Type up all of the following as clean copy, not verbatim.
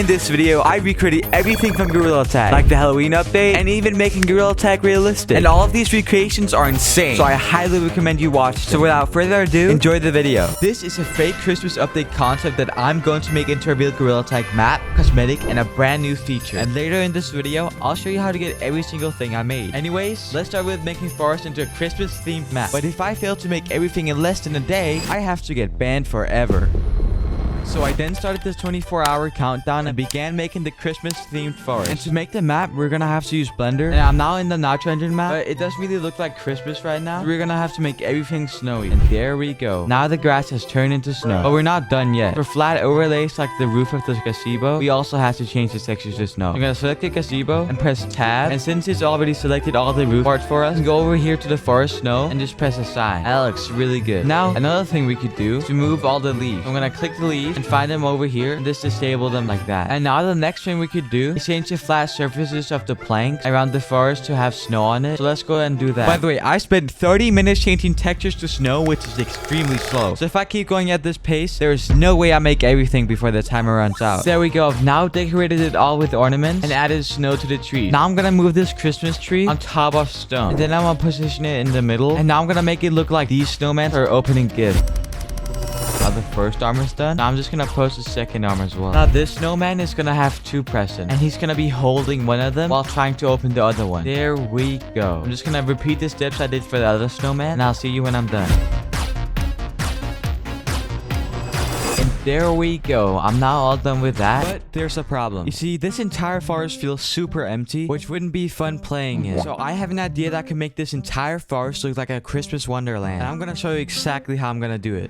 In this video, I recreated everything from Gorilla Tag, like the Halloween update, and even making Gorilla Tag realistic. And all of these recreations are insane, so I highly recommend you watch them. So without further ado, enjoy the video. This is a fake Christmas update concept that I'm going to make into a real Gorilla Tag map, cosmetic, and a brand new feature. And later in this video, I'll show you how to get every single thing I made. Anyways, let's start with making forest into a Christmas themed map. But if I fail to make everything in less than a day, I have to get banned forever. So I then started this 24-hour countdown and began making the Christmas themed forest. And to make the map, we're gonna have to use Blender. And I'm now in the Nitro Engine map, but it doesn't really look like Christmas right now. We're gonna have to make everything snowy. And there we go. Now the grass has turned into snow. But we're not done yet. For flat overlays like the roof of the gazebo, we also have to change the textures to snow. I'm gonna select the gazebo and press tab. And since it's already selected all the roof parts for us, go over here to the forest snow and just press assign. That looks really good. Now, another thing we could do is remove all the leaves. I'm gonna click the leaves and find them over here and just disable them like that. And now the next thing we could do is change the flat surfaces of the planks around the forest to have snow on it. So let's go ahead and do that. By the way, I spent 30 minutes changing textures to snow, which is extremely slow. So if I keep going at this pace, there is no way I make everything before the timer runs out. There we go. I've now decorated it all with ornaments and added snow to the tree. Now I'm gonna move this Christmas tree on top of stone. And then I'm gonna position it in the middle. And now I'm gonna make it look like these snowmen are opening gifts. Now the first armor's done. Now I'm just gonna post the second armor as well. Now this snowman is gonna have two presents, and he's gonna be holding one of them while trying to open the other one. There we go. I'm just gonna repeat the steps I did for the other snowman, and I'll see you when I'm done. And there we go. I'm now all done with that. But there's a problem. You see, this entire forest feels super empty, which wouldn't be fun playing in. So I have an idea that can make this entire forest look like a Christmas wonderland. And I'm gonna show you exactly how I'm gonna do it.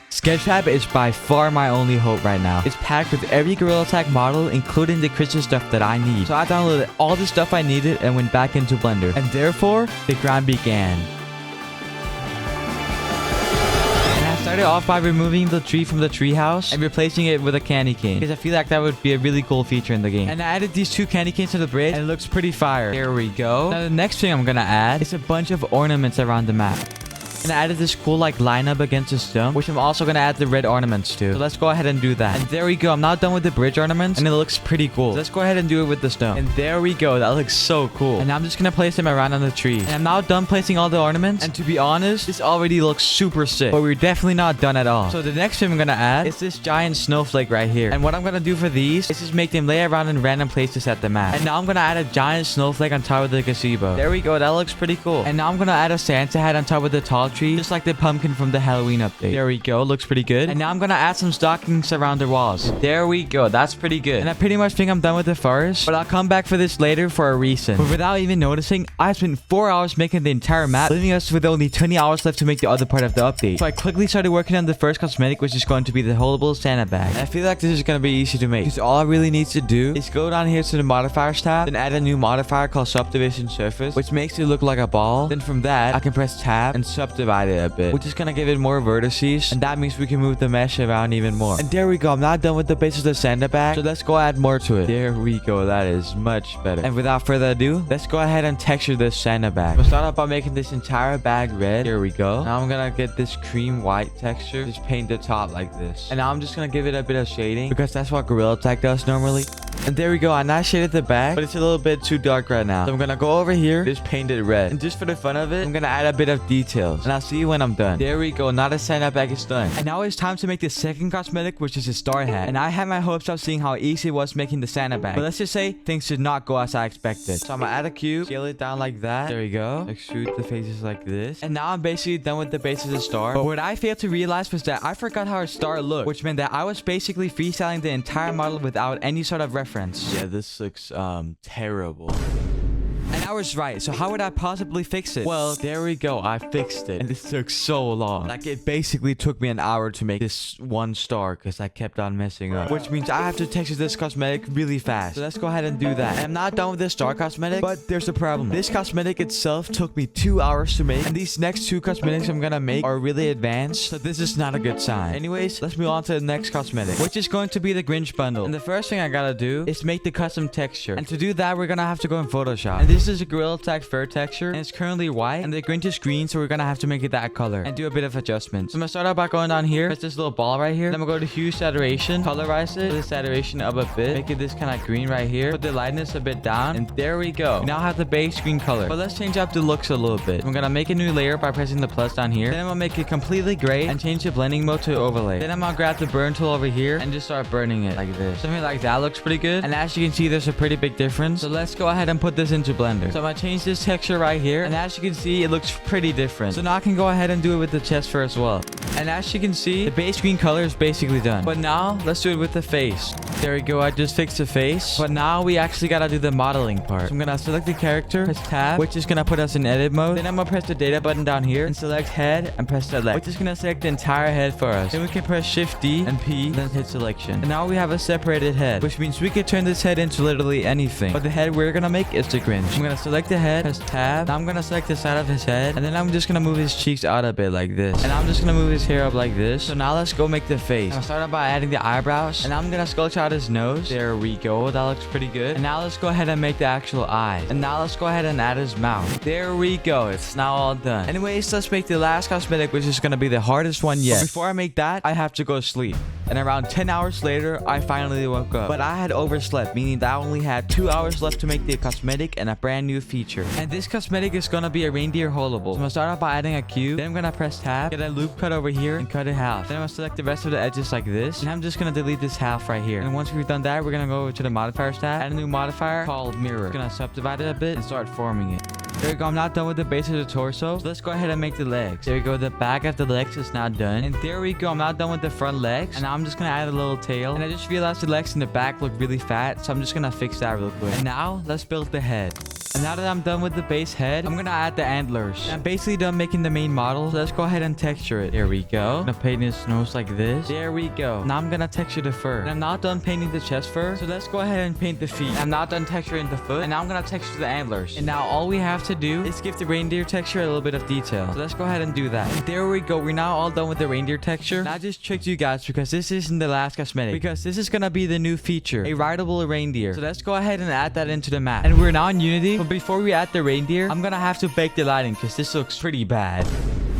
Zkript is by far my only hope right now. It's packed with every Gorilla Tag model, including the Christmas stuff that I need. So I downloaded all the stuff I needed and went back into Blender. And therefore, the grind began. And I started off by removing the tree from the treehouse and replacing it with a candy cane, because I feel like that would be a really cool feature in the game. And I added these two candy canes to the bridge, and it looks pretty fire. There we go. Now the next thing I'm gonna add is a bunch of ornaments around the map. And I added this cool like lineup against the stone, which I'm also gonna add the red ornaments to. So let's go ahead and do that. And there we go. I'm now done with the bridge ornaments, and it looks pretty cool. So let's go ahead and do it with the stone. And there we go. That looks so cool. And now I'm just gonna place them around on the tree. And I'm now done placing all the ornaments. And to be honest, this already looks super sick, but we're definitely not done at all. So the next thing I'm gonna add is this giant snowflake right here. And what I'm gonna do for these is just make them lay around in random places at the map. And now I'm gonna add a giant snowflake on top of the gazebo. There we go. That looks pretty cool. And now I'm gonna add a Santa hat on top of the tall tree, just like the pumpkin from the Halloween update. There we go. Looks pretty good. And now I'm gonna add some stockings around the walls. There we go. That's pretty good. And I pretty much think I'm done with the forest, but I'll come back for this later for a reason. But without even noticing, I spent 4 hours making the entire map, leaving us with only 20 hours left to make the other part of the update. So I quickly started working on the first cosmetic, which is going to be the holdable Santa bag. And I feel like this is gonna be easy to make, because all I really need to do is go down here to the modifiers tab, then add a new modifier called subdivision surface, which makes it look like a ball. Then from that, I can press tab and subdivide it a bit, which is gonna give it more vertices, and that means we can move the mesh around even more. And there we go. I'm not done with the base of the Santa bag, so let's go add more to it. There we go. That is much better. And without further ado, let's go ahead and texture this Santa bag. We'll start off by making this entire bag red. Here we go. Now I'm gonna get this cream white texture, just paint the top like this. And now I'm just gonna give it a bit of shading, because that's what Gorilla Tag does normally. And there we go. I now shaded the bag, but it's a little bit too dark right now. So I'm gonna go over here, just paint it red. And just for the fun of it, I'm gonna add a bit of details. And I'll see you when I'm done. There we go. Now the Santa bag is done. And now it's time to make the second cosmetic, which is a star hat. And I had my hopes of seeing how easy it was making the Santa bag. But let's just say things did not go as I expected. So I'm gonna add a cube, scale it down like that. There we go. Extrude the faces like this. And now I'm basically done with the base of the star. But what I failed to realize was that I forgot how a star looked, which meant that I was basically freestyling the entire model without any sort of reference. Yeah, this looks terrible. And I was right, so how would I possibly fix it? Well, there we go, I fixed it. And this took so long. Like, it basically took me an hour to make this one star, because I kept on messing up. Which means I have to texture this cosmetic really fast. So let's go ahead and do that. And I'm not done with this star cosmetic, but there's a problem. This cosmetic itself took me 2 hours to make, and these next two cosmetics I'm gonna make are really advanced, so this is not a good sign. Anyways, let's move on to the next cosmetic, which is going to be the Grinch bundle. And the first thing I gotta do is make the custom texture. And to do that, we're gonna have to go in Photoshop. And this is is a Gorilla Tag fur texture, and it's currently white, and the Grinch is green, so we're gonna have to make it that color and do a bit of adjustment. So I'm gonna start out by going down here, press this little ball right here. Then I'm gonna go to hue saturation, colorize it, put the saturation up a bit, make it this kind of green right here, put the lightness a bit down, and there we go. We now have the base green color. But let's change up the looks a little bit. I'm gonna make a new layer by pressing the plus down here. Then I'm gonna make it completely gray and change the blending mode to overlay. Then I'm gonna grab the burn tool over here and just start burning it like this. Something like that looks pretty good. And as you can see, there's a pretty big difference. So let's go ahead and put this into Blender. So I'm gonna change this texture right here. And as you can see, it looks pretty different. So now I can go ahead and do it with the chest fur as well. And as you can see, the base green color is basically done. But now let's do it with the face. There we go. I just fixed the face. But now we actually gotta do the modeling part. So I'm gonna select the character, press tab, which is gonna put us in edit mode. Then I'm gonna press the data button down here and select head and press select, which is gonna select the entire head for us. Then we can press shift D and P, then hit selection. And now we have a separated head, which means we can turn this head into literally anything. But the head we're gonna make is the Grinch. I'm gonna select the head, press tab. Now I'm gonna select the side of his head, and then I'm just gonna move his cheeks out a bit like this. And I'm just gonna move his hair up like this. So now let's go make the face. I'm gonna start out by adding the eyebrows, and I'm gonna sculpt out his nose. There we go. That looks pretty good. And now let's go ahead and make the actual eyes. And now let's go ahead and add his mouth. There we go. It's now all done. Anyways, let's make the last cosmetic, which is gonna be the hardest one yet. But before I make that, I have to go sleep. And around 10 hours later, I finally woke up. But I had overslept, meaning that I only had 2 hours left to make the cosmetic and a brand new feature. And this cosmetic is gonna be a reindeer holdable. So I'm gonna start out by adding a cube. Then I'm gonna press tab, get a loop cut over here, and cut it half. Then I'm gonna select the rest of the edges like this. And I'm just gonna delete this half right here. And once we've done that, we're gonna go over to the modifiers tab, add a new modifier called mirror. Gonna subdivide it a bit and start forming it. There we go. I'm not done with the base of the torso. So let's go ahead and make the legs. There we go. The back of the legs is now done. And there we go. I'm not done with the front legs. And now I'm just going to add a little tail. And I just realized the legs in the back look really fat. So I'm just going to fix that real quick. And now let's build the head. And now that I'm done with the base head, I'm gonna add the antlers. I'm basically done making the main model. So let's go ahead and texture it. There we go. I'm gonna paint his nose like this. There we go. Now I'm gonna texture the fur. And I'm not done painting the chest fur. So let's go ahead and paint the feet. I'm not done texturing the foot. And now I'm gonna texture the antlers. And now all we have to do is give the reindeer texture a little bit of detail. So let's go ahead and do that. And there we go. We're now all done with the reindeer texture. And I just tricked you guys because this isn't the last cosmetic. Because this is gonna be the new feature. A rideable reindeer. So let's go ahead and add that into the map. And we're now in Unity. But before we add the reindeer, I'm gonna have to bake the lighting because this looks pretty bad.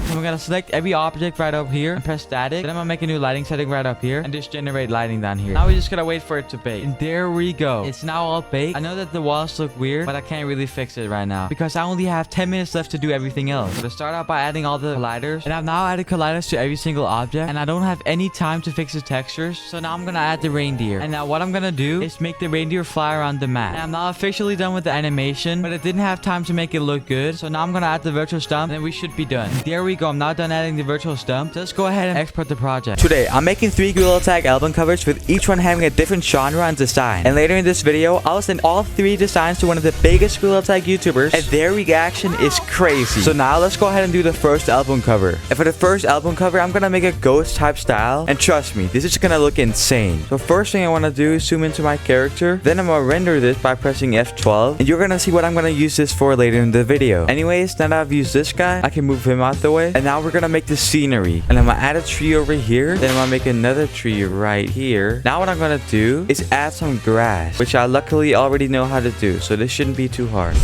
So I'm gonna select every object right up here and press static. Then I'm gonna make a new lighting setting right up here and just generate lighting down here. Now we just gotta wait for it to bake. And there we go. It's now all baked. I know that the walls look weird, but I can't really fix it right now because I only have 10 minutes left to do everything else. So to start out by adding all the colliders, and I've now added colliders to every single object, and I don't have any time to fix the textures. So now I'm gonna add the reindeer. And now what I'm gonna do is make the reindeer fly around the map. And I'm now officially done with the animation, but I didn't have time to make it look good. So now I'm gonna add the virtual stump, and then we should be done. And there we go. I'm now done adding the virtual stump. So let's go ahead and export the project. Today, I'm making 3 Gorilla Tag album covers with each one having a different genre and design. And later in this video, I'll send all 3 designs to one of the biggest Gorilla Tag YouTubers, and their reaction is crazy. So now let's go ahead and do the first album cover. And for the first album cover, I'm gonna make a ghost type style. And trust me, this is gonna look insane. So first thing I wanna do is zoom into my character. Then I'm gonna render this by pressing F12. And you're gonna see what I'm gonna use this for later in the video. Anyways, now that I've used this guy, I can move him out the way. And now we're gonna make the scenery. And I'm gonna add a tree over here. Then I'm gonna make another tree right here. Now what I'm gonna do is add some grass, which I luckily already know how to do. So this shouldn't be too hard.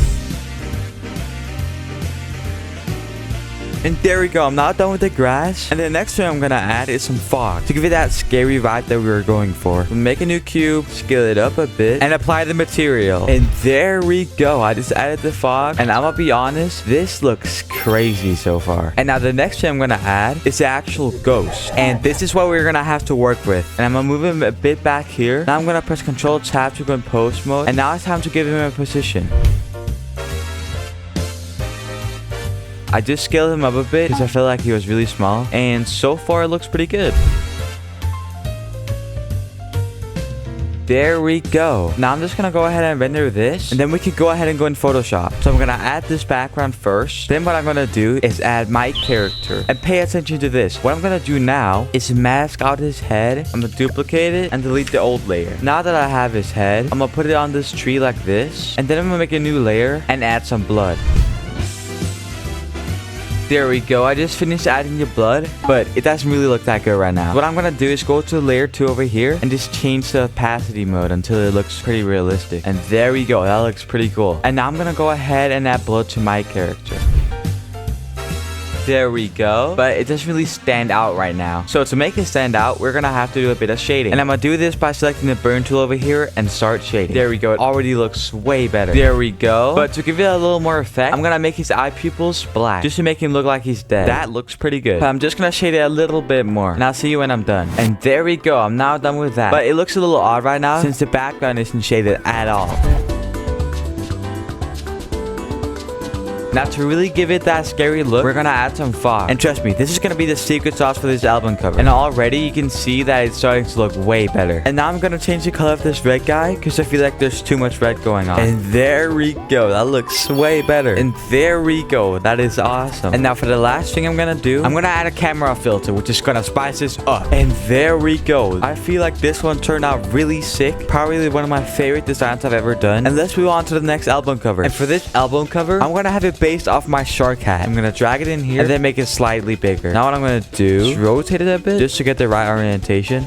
And there we go. I'm not done with the grass. And the next thing I'm gonna add is some fog to give it that scary vibe that we were going for. So make a new cube, scale it up a bit, and apply the material. And there we go. I just added the fog. And I'm gonna be honest, this looks crazy so far. And now the next thing I'm gonna add is the actual ghost. And this is what we're gonna have to work with. And I'm gonna move him a bit back here. Now I'm gonna press Control Tab to go in post mode. And now it's time to give him a position. I just scaled him up a bit because I felt like he was really small. And so far, it looks pretty good. There we go. Now I'm just going to go ahead and render this. And then we can go ahead and go in Photoshop. So I'm going to add this background first. Then what I'm going to do is add my character. And pay attention to this. What I'm going to do now is mask out his head. I'm going to duplicate it and delete the old layer. Now that I have his head, I'm going to put it on this tree like this. And then I'm going to make a new layer and add some blood. There we go. I just finished adding the blood, but it doesn't really look that good right now. What I'm gonna do is go to layer 2 over here and just change the opacity mode until it looks pretty realistic. And there we go. That looks pretty cool. And now I'm gonna go ahead and add blood to my character. There we go. But it doesn't really stand out right now. So to make it stand out, we're gonna have to do a bit of shading. And I'm gonna do this by selecting the burn tool over here and start shading. There we go. It already looks way better. There we go. But to give it a little more effect, I'm gonna make his eye pupils black just to make him look like he's dead. That looks pretty good. But I'm just gonna shade it a little bit more. And I'll see you when I'm done. And there we go. I'm now done with that. But it looks a little odd right now since the background isn't shaded at all. Now to really give it that scary look, we're gonna add some fog. And trust me, this is gonna be the secret sauce for this album cover. And already you can see that it's starting to look way better. And now I'm gonna change the color of this red guy because I feel like there's too much red going on. And there we go. That looks way better. And there we go. That is awesome. And now for the last thing I'm gonna do, I'm gonna add a camera filter, which is gonna spice this up. And there we go. I feel like this one turned out really sick. Probably one of my favorite designs I've ever done. And let's move on to the next album cover. And for this album cover, I'm gonna have it based off my shark hat. I'm gonna drag it in here and then make it slightly bigger. Now what I'm gonna do is rotate it a bit just to get the right orientation.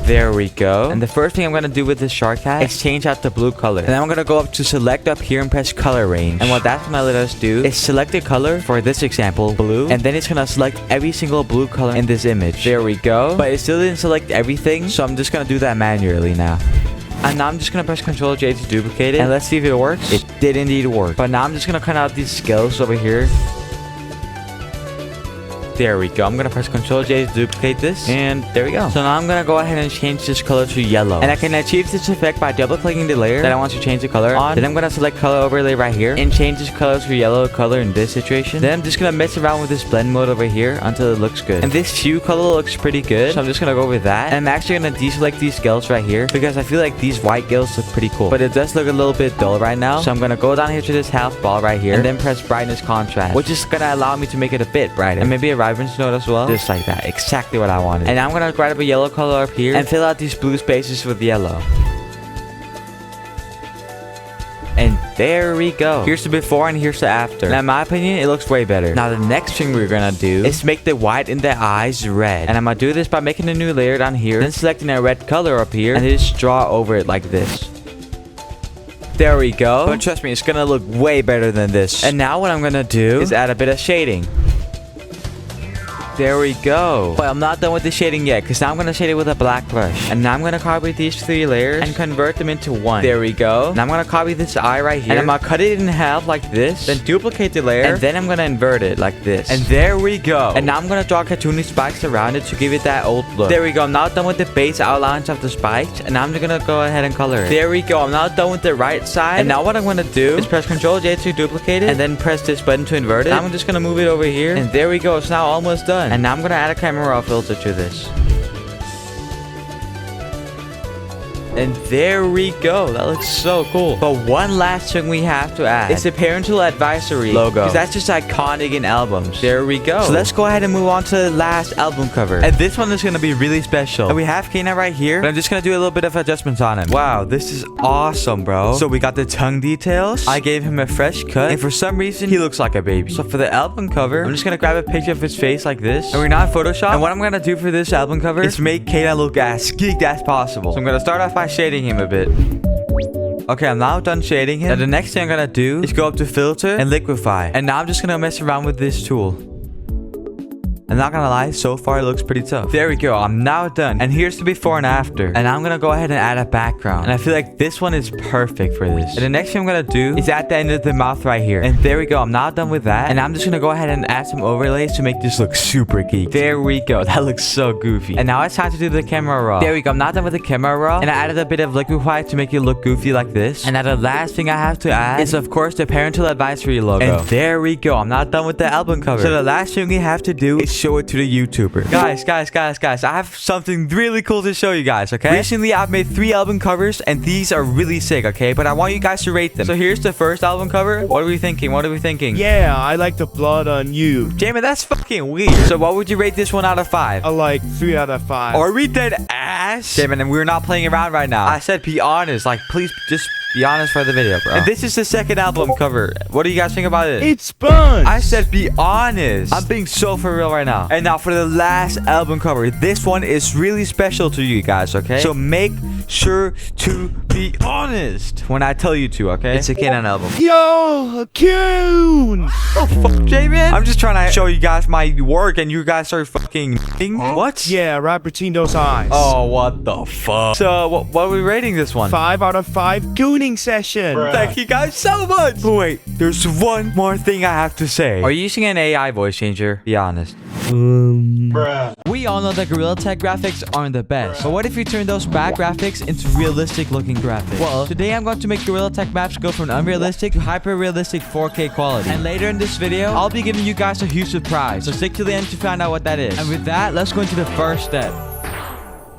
There we go. And the first thing I'm gonna do with this shark hat is change out the blue color. And then I'm gonna go up to select up here and press color range. And what that's gonna let us do is select a color, for this example, blue. And then it's gonna select every single blue color in this image. There we go. But it still didn't select everything, so I'm just gonna do that manually now. And now I'm just gonna press Ctrl J to duplicate it. And let's see if it works. It did indeed work. But now I'm just gonna cut out these scales over here. There we go. I'm gonna press Ctrl J to duplicate this. And there we go. So now I'm gonna go ahead and change this color to yellow. And I can achieve this effect by double clicking the layer that I want to change the color on. Then I'm gonna select color overlay right here and change this color to yellow color in this situation. Then I'm just gonna mess around with this blend mode over here until it looks good. And this hue color looks pretty good. So I'm just gonna go with that. And I'm actually gonna deselect these scales right here because I feel like these white scales look pretty cool. But it does look a little bit dull right now. So I'm gonna go down here to this half ball right here and then press brightness contrast, which is gonna allow me to make it a bit brighter. And maybe a vibrance node as well. Just like that. Exactly what I wanted. And now I'm gonna grab a yellow color up here and fill out these blue spaces with yellow. And there we go. Here's the before and here's the after. Now in my opinion, it looks way better. Now the next thing we're gonna do is make the white in the eyes red. And I'm gonna do this by making a new layer down here, then selecting a red color up here and just draw over it like this. There we go. But trust me, it's gonna look way better than this. And now what I'm gonna do is add a bit of shading. There we go. But I'm not done with the shading yet because now I'm going to shade it with a black brush. And now I'm going to copy these 3 layers and convert them into one. There we go. Now I'm going to copy this eye right here. And I'm going to cut it in half like this. Then duplicate the layer. And then I'm going to invert it like this. And there we go. And now I'm going to draw cartoony spikes around it to give it that old look. There we go. I'm now done with the base outlines of the spikes. And now I'm going to go ahead and color it. There we go. I'm now done with the right side. And now what I'm going to do is press Ctrl J to duplicate it. And then press this button to invert it. Now I'm just going to move it over here. And there we go. It's now almost done. And now I'm going to add a camera raw filter to this. And there we go. That looks so cool. But one last thing we have to add is the parental advisory logo, because that's just iconic in albums. There we go. So let's go ahead and move on to the last album cover. And this one is going to be really special. And we have Kana right here, but I'm just going to do a little bit of adjustments on him. Wow, this is awesome, bro. So we got the tongue details. I gave him a fresh cut, and for some reason, he looks like a baby. So for the album cover, I'm just going to grab a picture of his face like this. And we're not in Photoshop. And what I'm going to do for this album cover is make Kana look as geeked as possible. So I'm going to start off by shading him a bit. Okay, I'm now done shading him. Now the next thing I'm gonna do is go up to filter and liquify. And now I'm just gonna mess around with this tool. I'm not gonna lie, so far it looks pretty tough. There we go, I'm now done. And here's the before and after. And now I'm gonna go ahead and add a background. And I feel like this one is perfect for this. And the next thing I'm gonna do is at the end of the mouth right here. And there we go, I'm now done with that. And I'm just gonna go ahead and add some overlays to make this look super geek. There we go, that looks so goofy. And now it's time to do the camera raw. There we go, I'm now done with the camera raw. And I added a bit of liquify to make it look goofy like this. And now the last thing I have to add is of course the parental advisory logo. And there we go, I'm not done with the album cover. So the last thing we have to do is show it to the YouTuber. Guys, I have something really cool to show you guys, okay? Recently, I've made 3 album covers, and these are really sick, okay? But I want you guys to rate them. So here's the first album cover. What are we thinking? Yeah, I like the blood on you. Damn it, that's fucking weird. So what would you rate this one out of 5? I like 3 out of 5. Are we dead ass? grass? Okay, man, and we're not playing around right now. I said be honest. Like, please just be honest for the video, bro. And this is the second album cover. What do you guys think about it? It's sponge. I said be honest. I'm being so for real right now. And now for the last album cover. This one is really special to you guys, okay? So make sure to be honest when I tell you to, okay? It's a K9 album. Yo, a coon. Oh, fuck, J-Man. I'm just trying to show you guys my work and you guys are fucking what? Yeah, right between those eyes. Oh, what the fuck? So, what are we rating this one? 5 out of 5 gooning session. Thank you guys so much. But wait, there's one more thing I have to say. Are you using an AI voice changer? Be honest. We all know that Gorilla Tech graphics aren't the best. But what if you turn those bad graphics into realistic looking graphics? Well, today I'm going to make Gorilla Tech maps go from unrealistic to hyper realistic 4K quality. And later in this video, I'll be giving you guys a huge surprise. So stick to the end to find out what that is. And with that, let's go into the first step,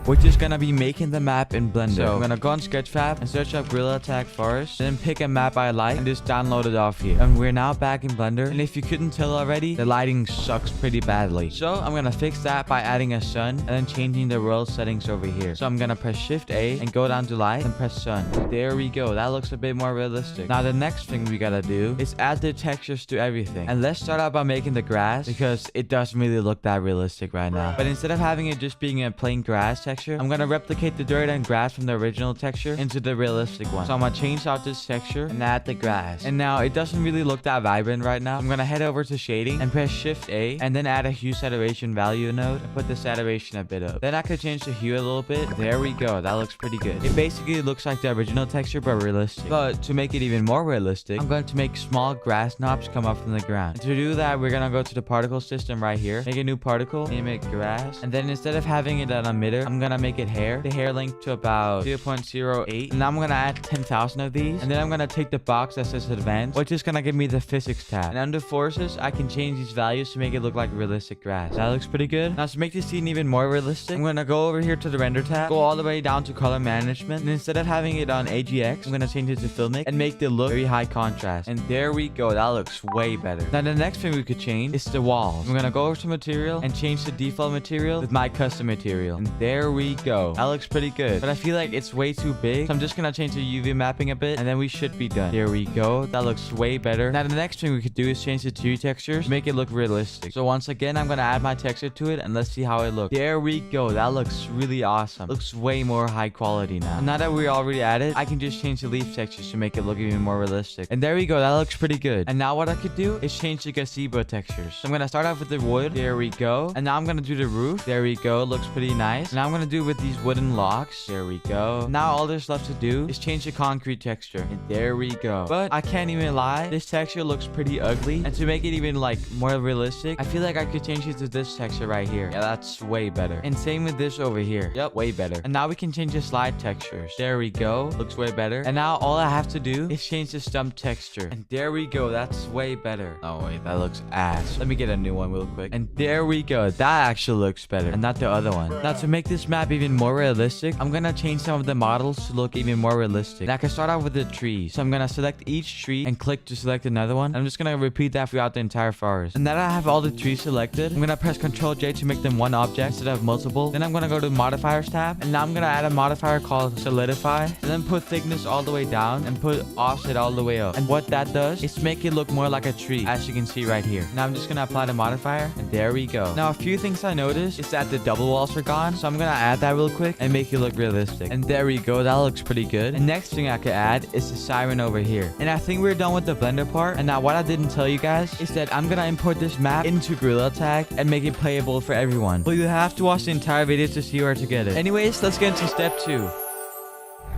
which is gonna be making the map in Blender. So I'm gonna go on Sketchfab and search up Gorilla Tag Forest, then pick a map I like and just download it off here. And we're now back in Blender. And if you couldn't tell already, the lighting sucks pretty badly. So I'm gonna fix that by adding a sun and then changing the world settings over here. So I'm gonna press Shift A and go down to light and press sun. There we go. That looks a bit more realistic. Now the next thing we gotta do is add the textures to everything. And let's start out by making the grass because it doesn't really look that realistic right now. But instead of having it just being a plain grass texture, I'm gonna replicate the dirt and grass from the original texture into the realistic one. So I'm gonna change out this texture and add the grass. And now it doesn't really look that vibrant right now. I'm gonna head over to shading and press Shift A and then add a hue saturation value node and put the saturation a bit up. Then I could change the hue a little bit. There we go. That looks pretty good. It basically looks like the original texture but realistic. But to make it even more realistic, I'm going to make small grass knobs come up from the ground. And to do that, we're gonna go to the particle system right here. Make a new particle, name it grass. And then instead of having it an emitter, I'm gonna make it hair. The hair length to about 0.08. And now I'm gonna add 10,000 of these. And then I'm gonna take the box that says advanced, which is gonna give me the physics tab. And under forces, I can change these values to make it look like realistic grass. That looks pretty good. Now to make this scene even more realistic, I'm gonna go over here to the render tab, go all the way down to color management. And instead of having it on AGX, I'm gonna change it to filmic and make the look very high contrast. And there we go. That looks way better. Now the next thing we could change is the walls. I'm gonna go over to material and change the default material with my custom material. And there we go. That looks pretty good, but I feel like it's way too big, so I'm just gonna change the UV mapping a bit and then we should be done. There we go. That looks way better. Now the next thing we could do is change the tree textures to make it look realistic. So once again, I'm gonna add my texture to it and let's see how it looks. There we go. That looks really awesome. Looks way more high quality now. And now that we already added, I can just change the leaf textures to make it look even more realistic. And there we go. That looks pretty good. And now what I could do is change the gazebo textures. So I'm gonna start off with the wood. There we go. And now I'm gonna do the roof. There we go. Looks pretty nice. And now I'm gonna do with these wooden locks. There we go. Now all there's left to do is change the concrete texture. And there we go. But I can't even lie, this texture looks pretty ugly. And to make it even like more realistic, I feel like I could change it to this texture right here. Yeah, that's way better. And same with this over here. Yep, way better. And now we can change the slide textures. There we go. Looks way better. And now all I have to do is change the stump texture. And there we go. That's way better. Oh wait, that looks ass. Let me get a new one real quick. And there we go. That actually looks better. And not the other one. Now to make this map even more realistic, I'm gonna change some of the models to look even more realistic. Now I can start off with the trees. So I'm gonna select each tree and click to select another one. I'm just gonna repeat that throughout the entire forest. And now that I have all the trees selected, I'm gonna press Ctrl J to make them one object instead of multiple. Then I'm gonna go to modifiers tab. And now I'm gonna add a modifier called solidify. And then put thickness all the way down and put offset all the way up. And what that does is make it look more like a tree, as you can see right here. Now I'm just gonna apply the modifier. And there we go. Now a few things I noticed is that the double walls are gone. So I'm gonna add that real quick and make it look realistic. And there we go. That looks pretty good. And next thing I could add is the siren over here. And I think we're done with the blender part. And now what I didn't tell you guys is that I'm gonna import this map into Gorilla Tag and make it playable for everyone. But you have to watch the entire video to see where to get it. Anyways, let's get into step 2.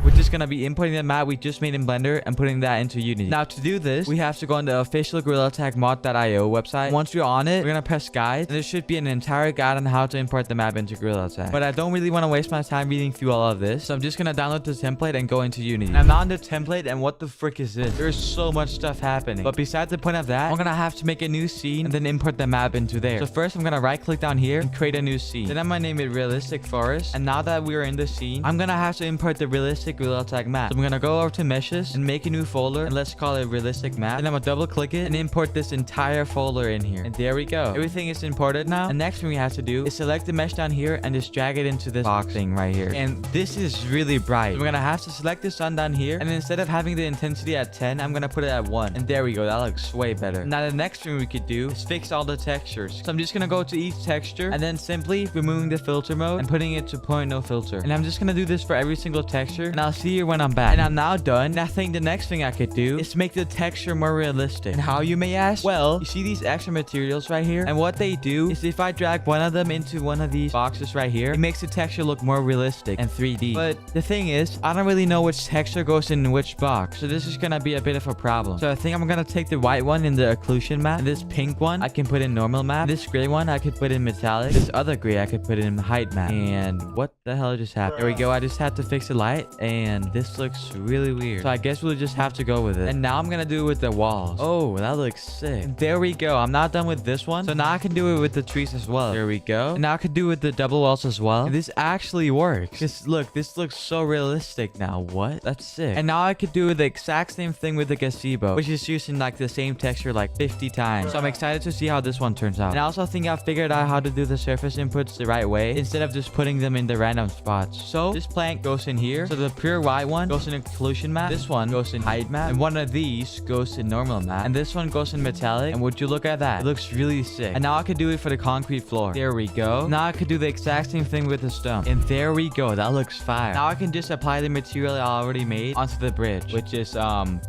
We're just gonna be importing the map we just made in Blender and putting that into Unity. Now to do this, we have to go on the official Gorilla Tag mod.io website. Once we're on it, we're gonna press guide, and there should be an entire guide on how to import the map into Gorilla Tag. But I don't really want to waste my time reading through all of this, so I'm just gonna download the template and go into Unity. And I'm on the template, and what the frick is this? There's so much stuff happening. But besides the point of that, I'm gonna have to make a new scene and then import the map into there. So first, I'm gonna right click down here and create a new scene. Then I'm gonna name it realistic forest. And now that we're in the scene, I'm gonna have to import the realistic Gorilla Gorilla Tag map. So I'm gonna go over to meshes and make a new folder, and let's call it realistic map. And I'm gonna double click it and import this entire folder in here. And there we go. Everything is imported now. And next thing we have to do is select the mesh down here and just drag it into this box thing right here. And this is really bright. So we're gonna have to select the sun down here, and instead of having the intensity at 10, I'm gonna put it at 1. And there we go. That looks way better. Now the next thing we could do is fix all the textures. So I'm just gonna go to each texture and then simply removing the filter mode and putting it to point no filter. And I'm just gonna do this for every single texture, and I'll see you when I'm back. And I'm now done. And I think the next thing I could do is make the texture more realistic. And how, you may ask? Well, you see these extra materials right here, and what they do is if I drag one of them into one of these boxes right here, it makes the texture look more realistic and 3D. But the thing is, I don't really know which texture goes in which box, so this is gonna be a bit of a problem. So I think I'm gonna take the white one in the occlusion map, and this pink one I can put in normal map, this gray one I could put in metallic, this other gray I could put in height map. And what the hell just happened? There we go. I just had to fix the light, and this looks really weird, so I guess we'll just have to go with it. And now I'm gonna do it with the walls. Oh, that looks sick. And there we go. I'm not done with this one, so now I can do it with the trees as well. There we go. And now I can do it with the double walls as well. And this actually works. Just look, this looks so realistic now. What? That's sick. And now I could do the exact same thing with the gazebo, which is using like the same texture like 50 times. So I'm excited to see how this one turns out. And I also think I've figured out how to do the surface inputs the right way instead of just putting them in the random spots. So this plank goes in here. So the pure white one goes in occlusion map. This one goes in height map. And one of these goes in normal map. And this one goes in metallic. And would you look at that? It looks really sick. And now I could do it for the concrete floor. There we go. Now I could do the exact same thing with the stump. And there we go. That looks fire. Now I can just apply the material I already made onto the bridge, which is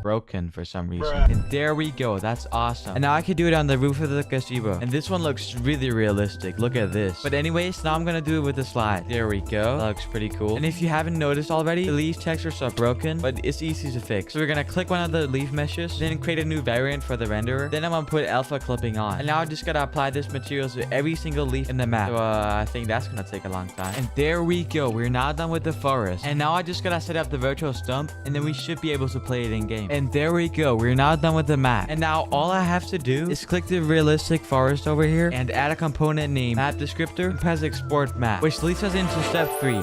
broken for some reason. And there we go. That's awesome. And now I can do it on the roof of the gazebo. And this one looks really realistic. Look at this. But anyways, now I'm gonna do it with the slide. There we go. That looks pretty cool. And if you haven't noticed already, the leaf textures are broken, but it's easy to fix. So we're gonna click one of the leaf meshes, then create a new variant for the renderer. Then I'm gonna put alpha clipping on. And now I just gotta apply this material to every single leaf in the map. So I think that's gonna take a long time. And there we go. We're now done with the forest. And now I just gotta set up the virtual stump, and then we should be able to play it in game. And there we go. We're now done with the map. And now all I have to do is click the realistic forest over here and add a component named map descriptor and press export map, which leads us into step 3.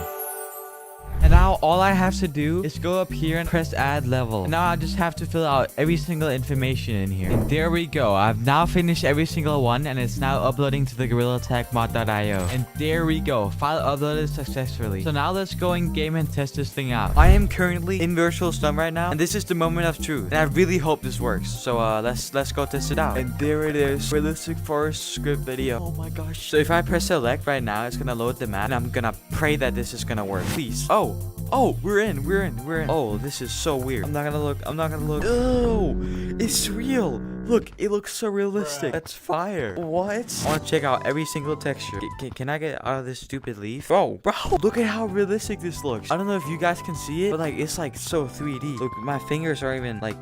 And now all I have to do is go up here and press add level. And now I just have to fill out every single information in here. And there we go. I've now finished every single one, and it's now uploading to the Gorilla Tag mod.io. And there we go. File uploaded successfully. So now let's go in game and test this thing out. I am currently in virtual stump right now, and this is the moment of truth. And I really hope this works. So let's go test it out. And there it is. Realistic forest script video. Oh my gosh. So if I press select right now, it's gonna load the map, and I'm gonna pray that this is gonna work. Please. Oh, we're in. Oh, this is so weird. I'm not gonna look. Oh, it's real. Look, it looks so realistic. That's fire. What? I want to check out every single texture. Can I get out of this stupid leaf? Bro, look at how realistic this looks. I don't know if you guys can see it, but like, it's like so 3D. Look, my fingers are even like,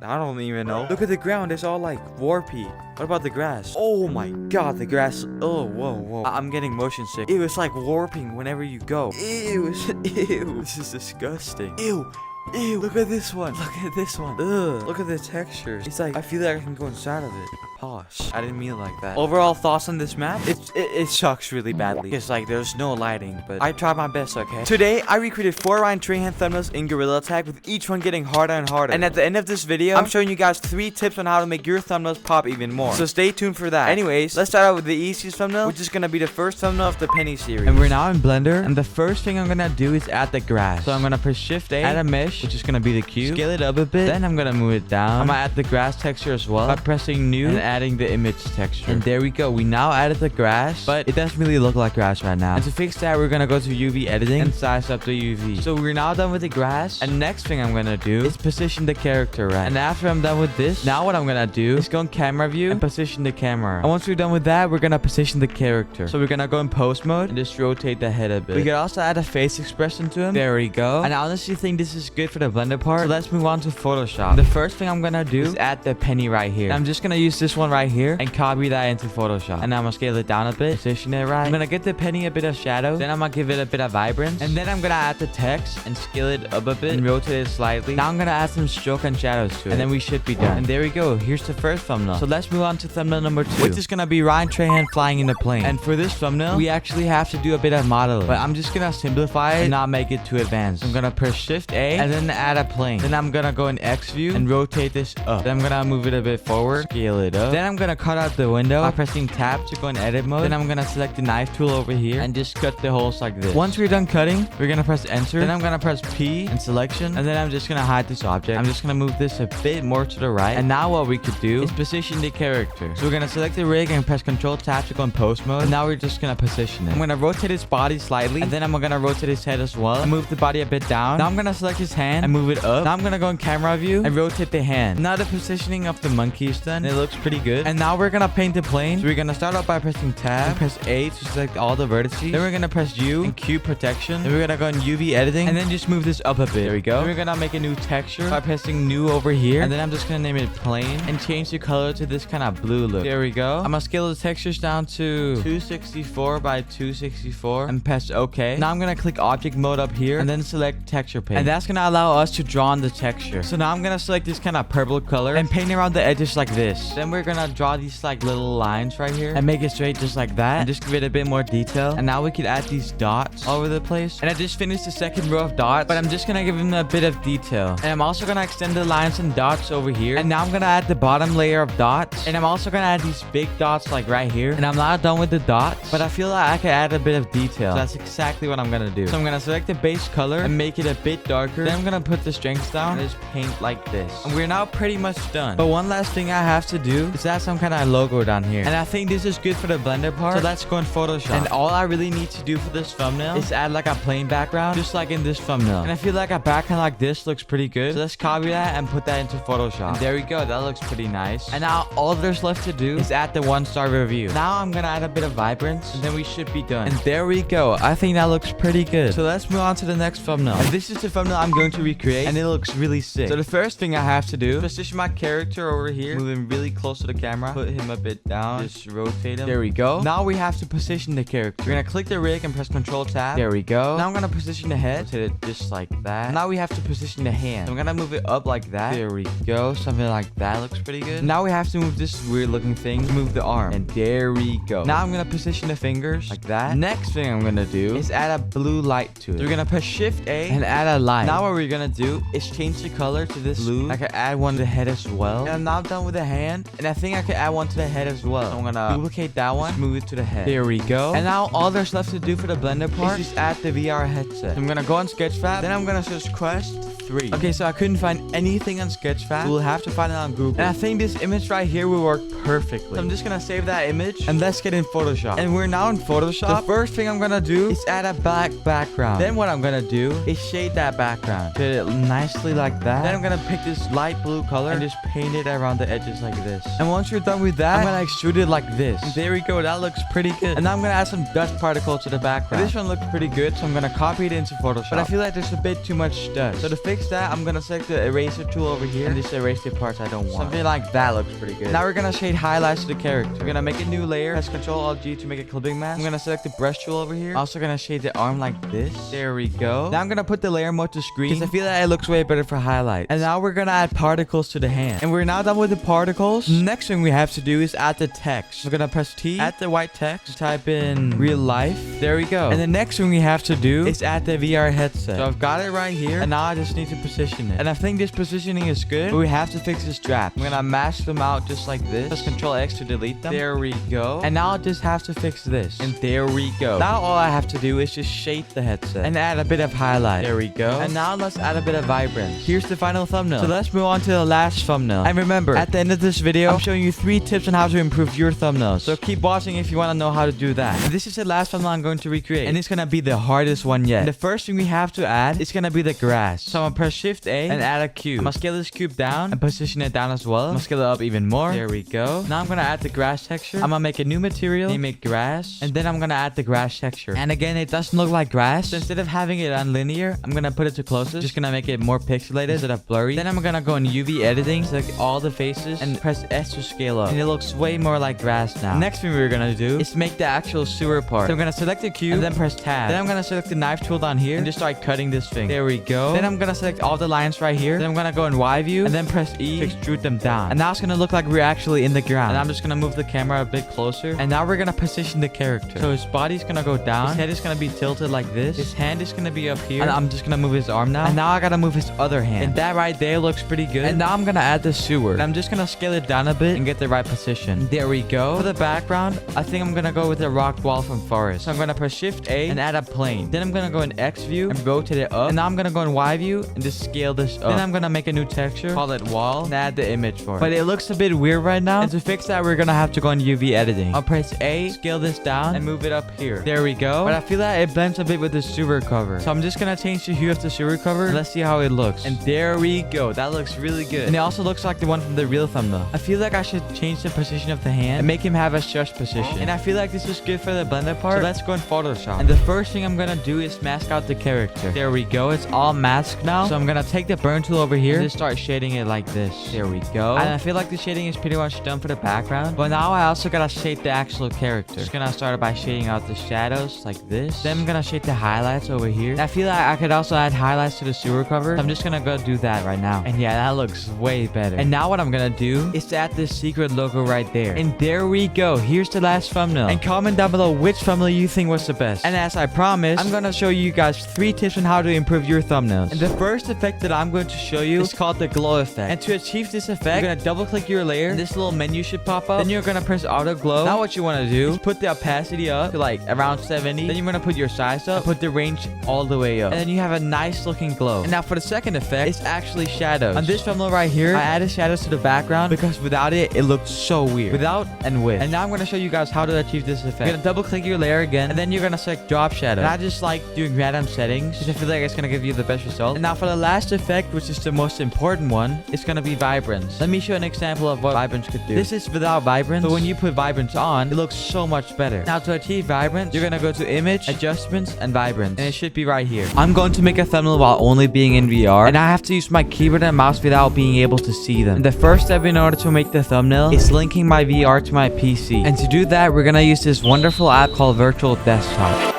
I don't even know. Look at the ground. It's all like warpy. What about the grass? Oh my god, the grass. Oh, whoa. I'm getting motion sick. It was like warping whenever you go. Ew. This is disgusting. Ew. Look at this one. Ugh. Look at the textures. It's like, I feel like I can go inside of it. Pause. I didn't mean it like that. Overall thoughts on this map? It sucks really badly. It's like there's no lighting, but I tried my best, okay? Today, I recreated 4 Ryan Trahan thumbnails in Gorilla Tag, with each one getting harder and harder. And at the end of this video, I'm showing you guys 3 tips on how to make your thumbnails pop even more. So stay tuned for that. Anyways, let's start out with the easiest thumbnail, which is gonna be the first thumbnail of the Penny series. And we're now in Blender, and the first thing I'm gonna do is add the grass. So I'm gonna press Shift A, add a mesh, which is gonna be the cube, scale it up a bit, then I'm gonna move it down. I'm gonna add the grass texture as well by pressing new and adding the image texture. And there we go. We now added the grass, but it doesn't really look like grass right now. And to fix that, we're gonna go to UV editing and size up the UV. So we're now done with the grass, and next thing I'm gonna do is position the character right. And after I'm done with this, now what I'm gonna do is go in camera view and position the camera. And once we're done with that, we're gonna position the character. So we're gonna go in post mode and just rotate the head a bit. We could also add a face expression to him. There we go. And I honestly think this is good good for the blender part. So let's move on to Photoshop. The first thing I'm gonna do is add the penny right here. I'm just gonna use this one right here and copy that into Photoshop. And I'm gonna scale it down a bit, position it right. I'm gonna get the penny a bit of shadow. Then I'm gonna give it a bit of vibrance. And then I'm gonna add the text and scale it up a bit and rotate it slightly. Now I'm gonna add some stroke and shadows to it. And then we should be done. And there we go. Here's the first thumbnail. So let's move on to thumbnail number 2, which is gonna be Ryan Trahan flying in a plane. And for this thumbnail, we actually have to do a bit of modeling. But I'm just gonna simplify it and not make it too advanced. I'm gonna press Shift A and then add a plane. Then I'm gonna go in X view and rotate this up. Then I'm gonna move it a bit forward, scale it up. Then I'm gonna cut out the window by pressing tab to go in edit mode. Then I'm gonna select the knife tool over here and just cut the holes like this. Once we're done cutting, we're gonna press enter. Then I'm gonna press P in selection. And then I'm just gonna hide this object. I'm just gonna move this a bit more to the right. And now what we could do is position the character. So we're gonna select the rig and press Control Tab to go in post mode. And now we're just gonna position it. I'm gonna rotate his body slightly. And then I'm gonna rotate his head as well. And move the body a bit down. Now I'm gonna select his hand and move it up. Now I'm gonna go in camera view and rotate the hand. Now the positioning of the monkey is done. It looks pretty good. And now we're gonna paint the plane. So we're gonna start off by pressing tab and press A to select all the vertices. Then we're gonna press U and Q protection. Then we're gonna go in UV editing and then just move this up a bit. There we go. Then we're gonna make a new texture by pressing new over here. And then I'm just gonna name it plane and change the color to this kind of blue look. There we go. I'm gonna scale the textures down to 264 by 264 and press OK. Now I'm gonna click object mode up here and then select texture paint. And that's gonna allow us to draw on the texture. So now I'm gonna select this kind of purple color and paint around the edges like this. Then we're gonna draw these like little lines right here and make it straight just like that and just give it a bit more detail. And now we can add these dots all over the place. And I just finished the second row of dots, but I'm just gonna give them a bit of detail. And I'm also gonna extend the lines and dots over here. And now I'm gonna add the bottom layer of dots. And I'm also gonna add these big dots like right here. And I'm not done with the dots, but I feel like I can add a bit of detail. So that's exactly what I'm gonna do. So I'm gonna select the base color and make it a bit darker. Then I'm gonna put the strength down and just paint like this. And we're now pretty much done. But one last thing I have to do is add some kind of logo down here. And I think this is good for the blender part. So let's go in Photoshop. And all I really need to do for this thumbnail is add like a plain background, just like in this thumbnail. And I feel like a background like this looks pretty good. So let's copy that and put that into Photoshop. And there we go. That looks pretty nice. And now all there's left to do is add the 1-star review. Now I'm gonna add a bit of vibrance and then we should be done. And there we go. I think that looks pretty good. So let's move on to the next thumbnail. And this is the thumbnail I'm going to recreate and it looks really sick. So the first thing I have to do is position my character over here, move him really close to the camera, put him a bit down, just rotate him. There we go. Now we have to position the character. We're gonna click the rig and press Control Tab. There we go. Now I'm gonna position the head, rotate it just like that. Now we have to position the hand. So I'm gonna move it up like that. There we go. Something like that looks pretty good. Now we have to move this weird looking thing to move the arm. And there we go. Now I'm gonna position the fingers like that. Next thing I'm gonna do is add a blue light to it. So we're gonna press Shift A and add a light. Now what we're gonna do is change the color to this blue. I can add one to the head as well. And I'm now done with the hand. And I think I can add one to the head as well. So I'm gonna duplicate that one, move it to the head. There we go. And now all there's left to do for the blender part is just add the VR headset. So I'm gonna go on Sketchfab. Then I'm gonna search Quest 3. Okay, so I couldn't find anything on Sketchfab. We'll have to find it on Google. And I think this image right here will work perfectly. So I'm just gonna save that image and let's get in Photoshop. And we're now in Photoshop. The first thing I'm gonna do is add a black background. Then what I'm gonna do is shade that background. Put it nicely like that. Then I'm gonna pick this light blue color and just paint it around the edges like this. And once you're done with that, I'm gonna extrude it like this. And there we go. That looks pretty good. And now I'm gonna add some dust particles to the background. This one looks pretty good, so I'm gonna copy it into Photoshop. But I feel like there's a bit too much dust. So to fix that, I'm gonna select the eraser tool over here and just erase the parts I don't want. Something like that looks pretty good. Now we're gonna shade highlights to the character. We're gonna make a new layer. Press Ctrl-Alt-G to make a clipping mask. I'm gonna select the brush tool over here. Also gonna shade the arm like this. There we go. Now I'm gonna put the layer mode to screen because I feel like it looks way better for highlight. And now we're gonna add particles to the hand. And we're now done with the particles. Next thing we have to do is add the text. We're gonna press T, add the white text, type in real life. There we go. And the next thing we have to do is add the VR headset. So I've got it right here. And now I just need to position it. And I think this positioning is good, but we have to fix this strap. I'm gonna mask them out just like this. Press Ctrl-X to delete them. There we go. And now I just have to fix this. And there we go. Now all I have to do is just shade the headset and add a bit of highlight. There we go. And now let's add a bit of vibrance. Here's the final thumbnail. So let's move on to the last thumbnail. And remember, at the end of this video, I'm showing you 3 tips on how to improve your thumbnails. So keep watching if you want to know how to do that. And this is the last thumbnail I'm going to recreate. And it's gonna be the hardest one yet. And the first thing we have to add is gonna be the grass. So I'm gonna press Shift A and add a cube. I'm gonna scale this cube down and position it down as well. I'm gonna scale it up even more. There we go. Now I'm gonna add the grass texture. I'm gonna make a new material, name it grass, and then I'm gonna add the grass texture. And again, it doesn't look like grass. So instead of having it unlinear, I'm gonna put it to close process. Just gonna make it more pixelated instead of blurry. Then I'm gonna go in UV editing, select all the faces, and press S to scale up. And it looks way more like grass now. Next thing we're gonna do is make the actual sewer part. So I'm gonna select the cube and then press tab. Then I'm gonna select the knife tool down here and just start cutting this thing. There we go. Then I'm gonna select all the lines right here. Then I'm gonna go in Y view and then press E to extrude them down. And now it's gonna look like we're actually in the ground. And I'm just gonna move the camera a bit closer. And now we're gonna position the character. So his body's gonna go down. His head is gonna be tilted like this. His hand is gonna be up here. And I'm just gonna move his arm now. And now I gotta move his other hand. And that right there looks pretty good. And now I'm gonna add the sewer. And I'm just gonna scale it down a bit and get the right position. There we go. For the background, I think I'm gonna go with the rock wall from Forest. So I'm gonna press Shift A and add a plane. Then I'm gonna go in X view and rotate it up. And now I'm gonna go in Y view and just scale this up. Then I'm gonna make a new texture, call it wall, and add the image for it. But it looks a bit weird right now. And to fix that, we're gonna have to go in UV editing. I'll press A, scale this down, and move it up here. There we go. But I feel that it blends a bit with the sewer cover. So I'm just gonna change the hue of the sewer cover. Let's see how it looks. And there we go. That looks really good. And it also looks like the one from the real thumbnail. I feel like I should change the position of the hand and make him have a shush position. And I feel like this is good for the blender part. So let's go in Photoshop. And the first thing I'm gonna do is mask out the character. There we go. It's all masked now. So I'm gonna take the burn tool over here and just start shading it like this. There we go. And I feel like the shading is pretty much done for the background. But now I also gotta shade the actual character. Just gonna start by shading out the shadows like this. Then I'm gonna shade the highlights over here. And I feel like I could also add highlights to the sewer cover. So I'm just gonna go do that right now. And yeah, that looks way better. And now what I'm gonna do is add this secret logo right there. And there we go. Here's the last thumbnail. And comment down below which thumbnail you think was the best. And as I promised, I'm gonna show you guys 3 tips on how to improve your thumbnails. And the first effect that I'm going to show you is called the glow effect. And to achieve this effect, you're gonna double click your layer and this little menu should pop up. Then you're gonna press auto glow. Now what you wanna do is put the opacity up to like around 70. Then you're gonna put your size up and put the range all the way up. And then you have a nice looking glow. And now for the second effect, it's actually shadows. On this thumbnail right here, I added shadows to the background because without it, it looked so weird. Without and with. And now I'm gonna show you guys how to achieve this effect. You're gonna double click your layer again and then you're gonna select drop shadow. And I just like doing random settings because I feel like it's gonna give you the best result. And now for the last effect, which is the most important one, it's gonna be vibrance. Let me show an example of what vibrance could do. This is without vibrance, but when you put vibrance on, it looks so much better. Now to achieve vibrance, you're gonna go to image, adjustments, and vibrance. And it should be right here. I'm going to make a thumbnail while only being in VR, and I have to use my keyboard and mouse without being able to see them. And the first step in order to make the thumbnail is linking my VR to my PC. And to do that, we're gonna use this wonderful app called Virtual Desktop.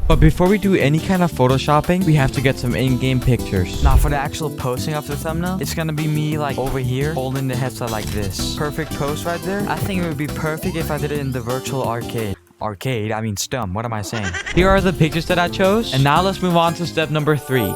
But before we do any kind of photoshopping, we have to get some in-game pictures. Now for the actual posing of the thumbnail, it's gonna be me like over here, holding the headset like this. Perfect pose right there. I think it would be perfect if I did it in the virtual arcade. I mean STUM, what am I saying? Here are the pictures that I chose. And now let's move on to step number 3.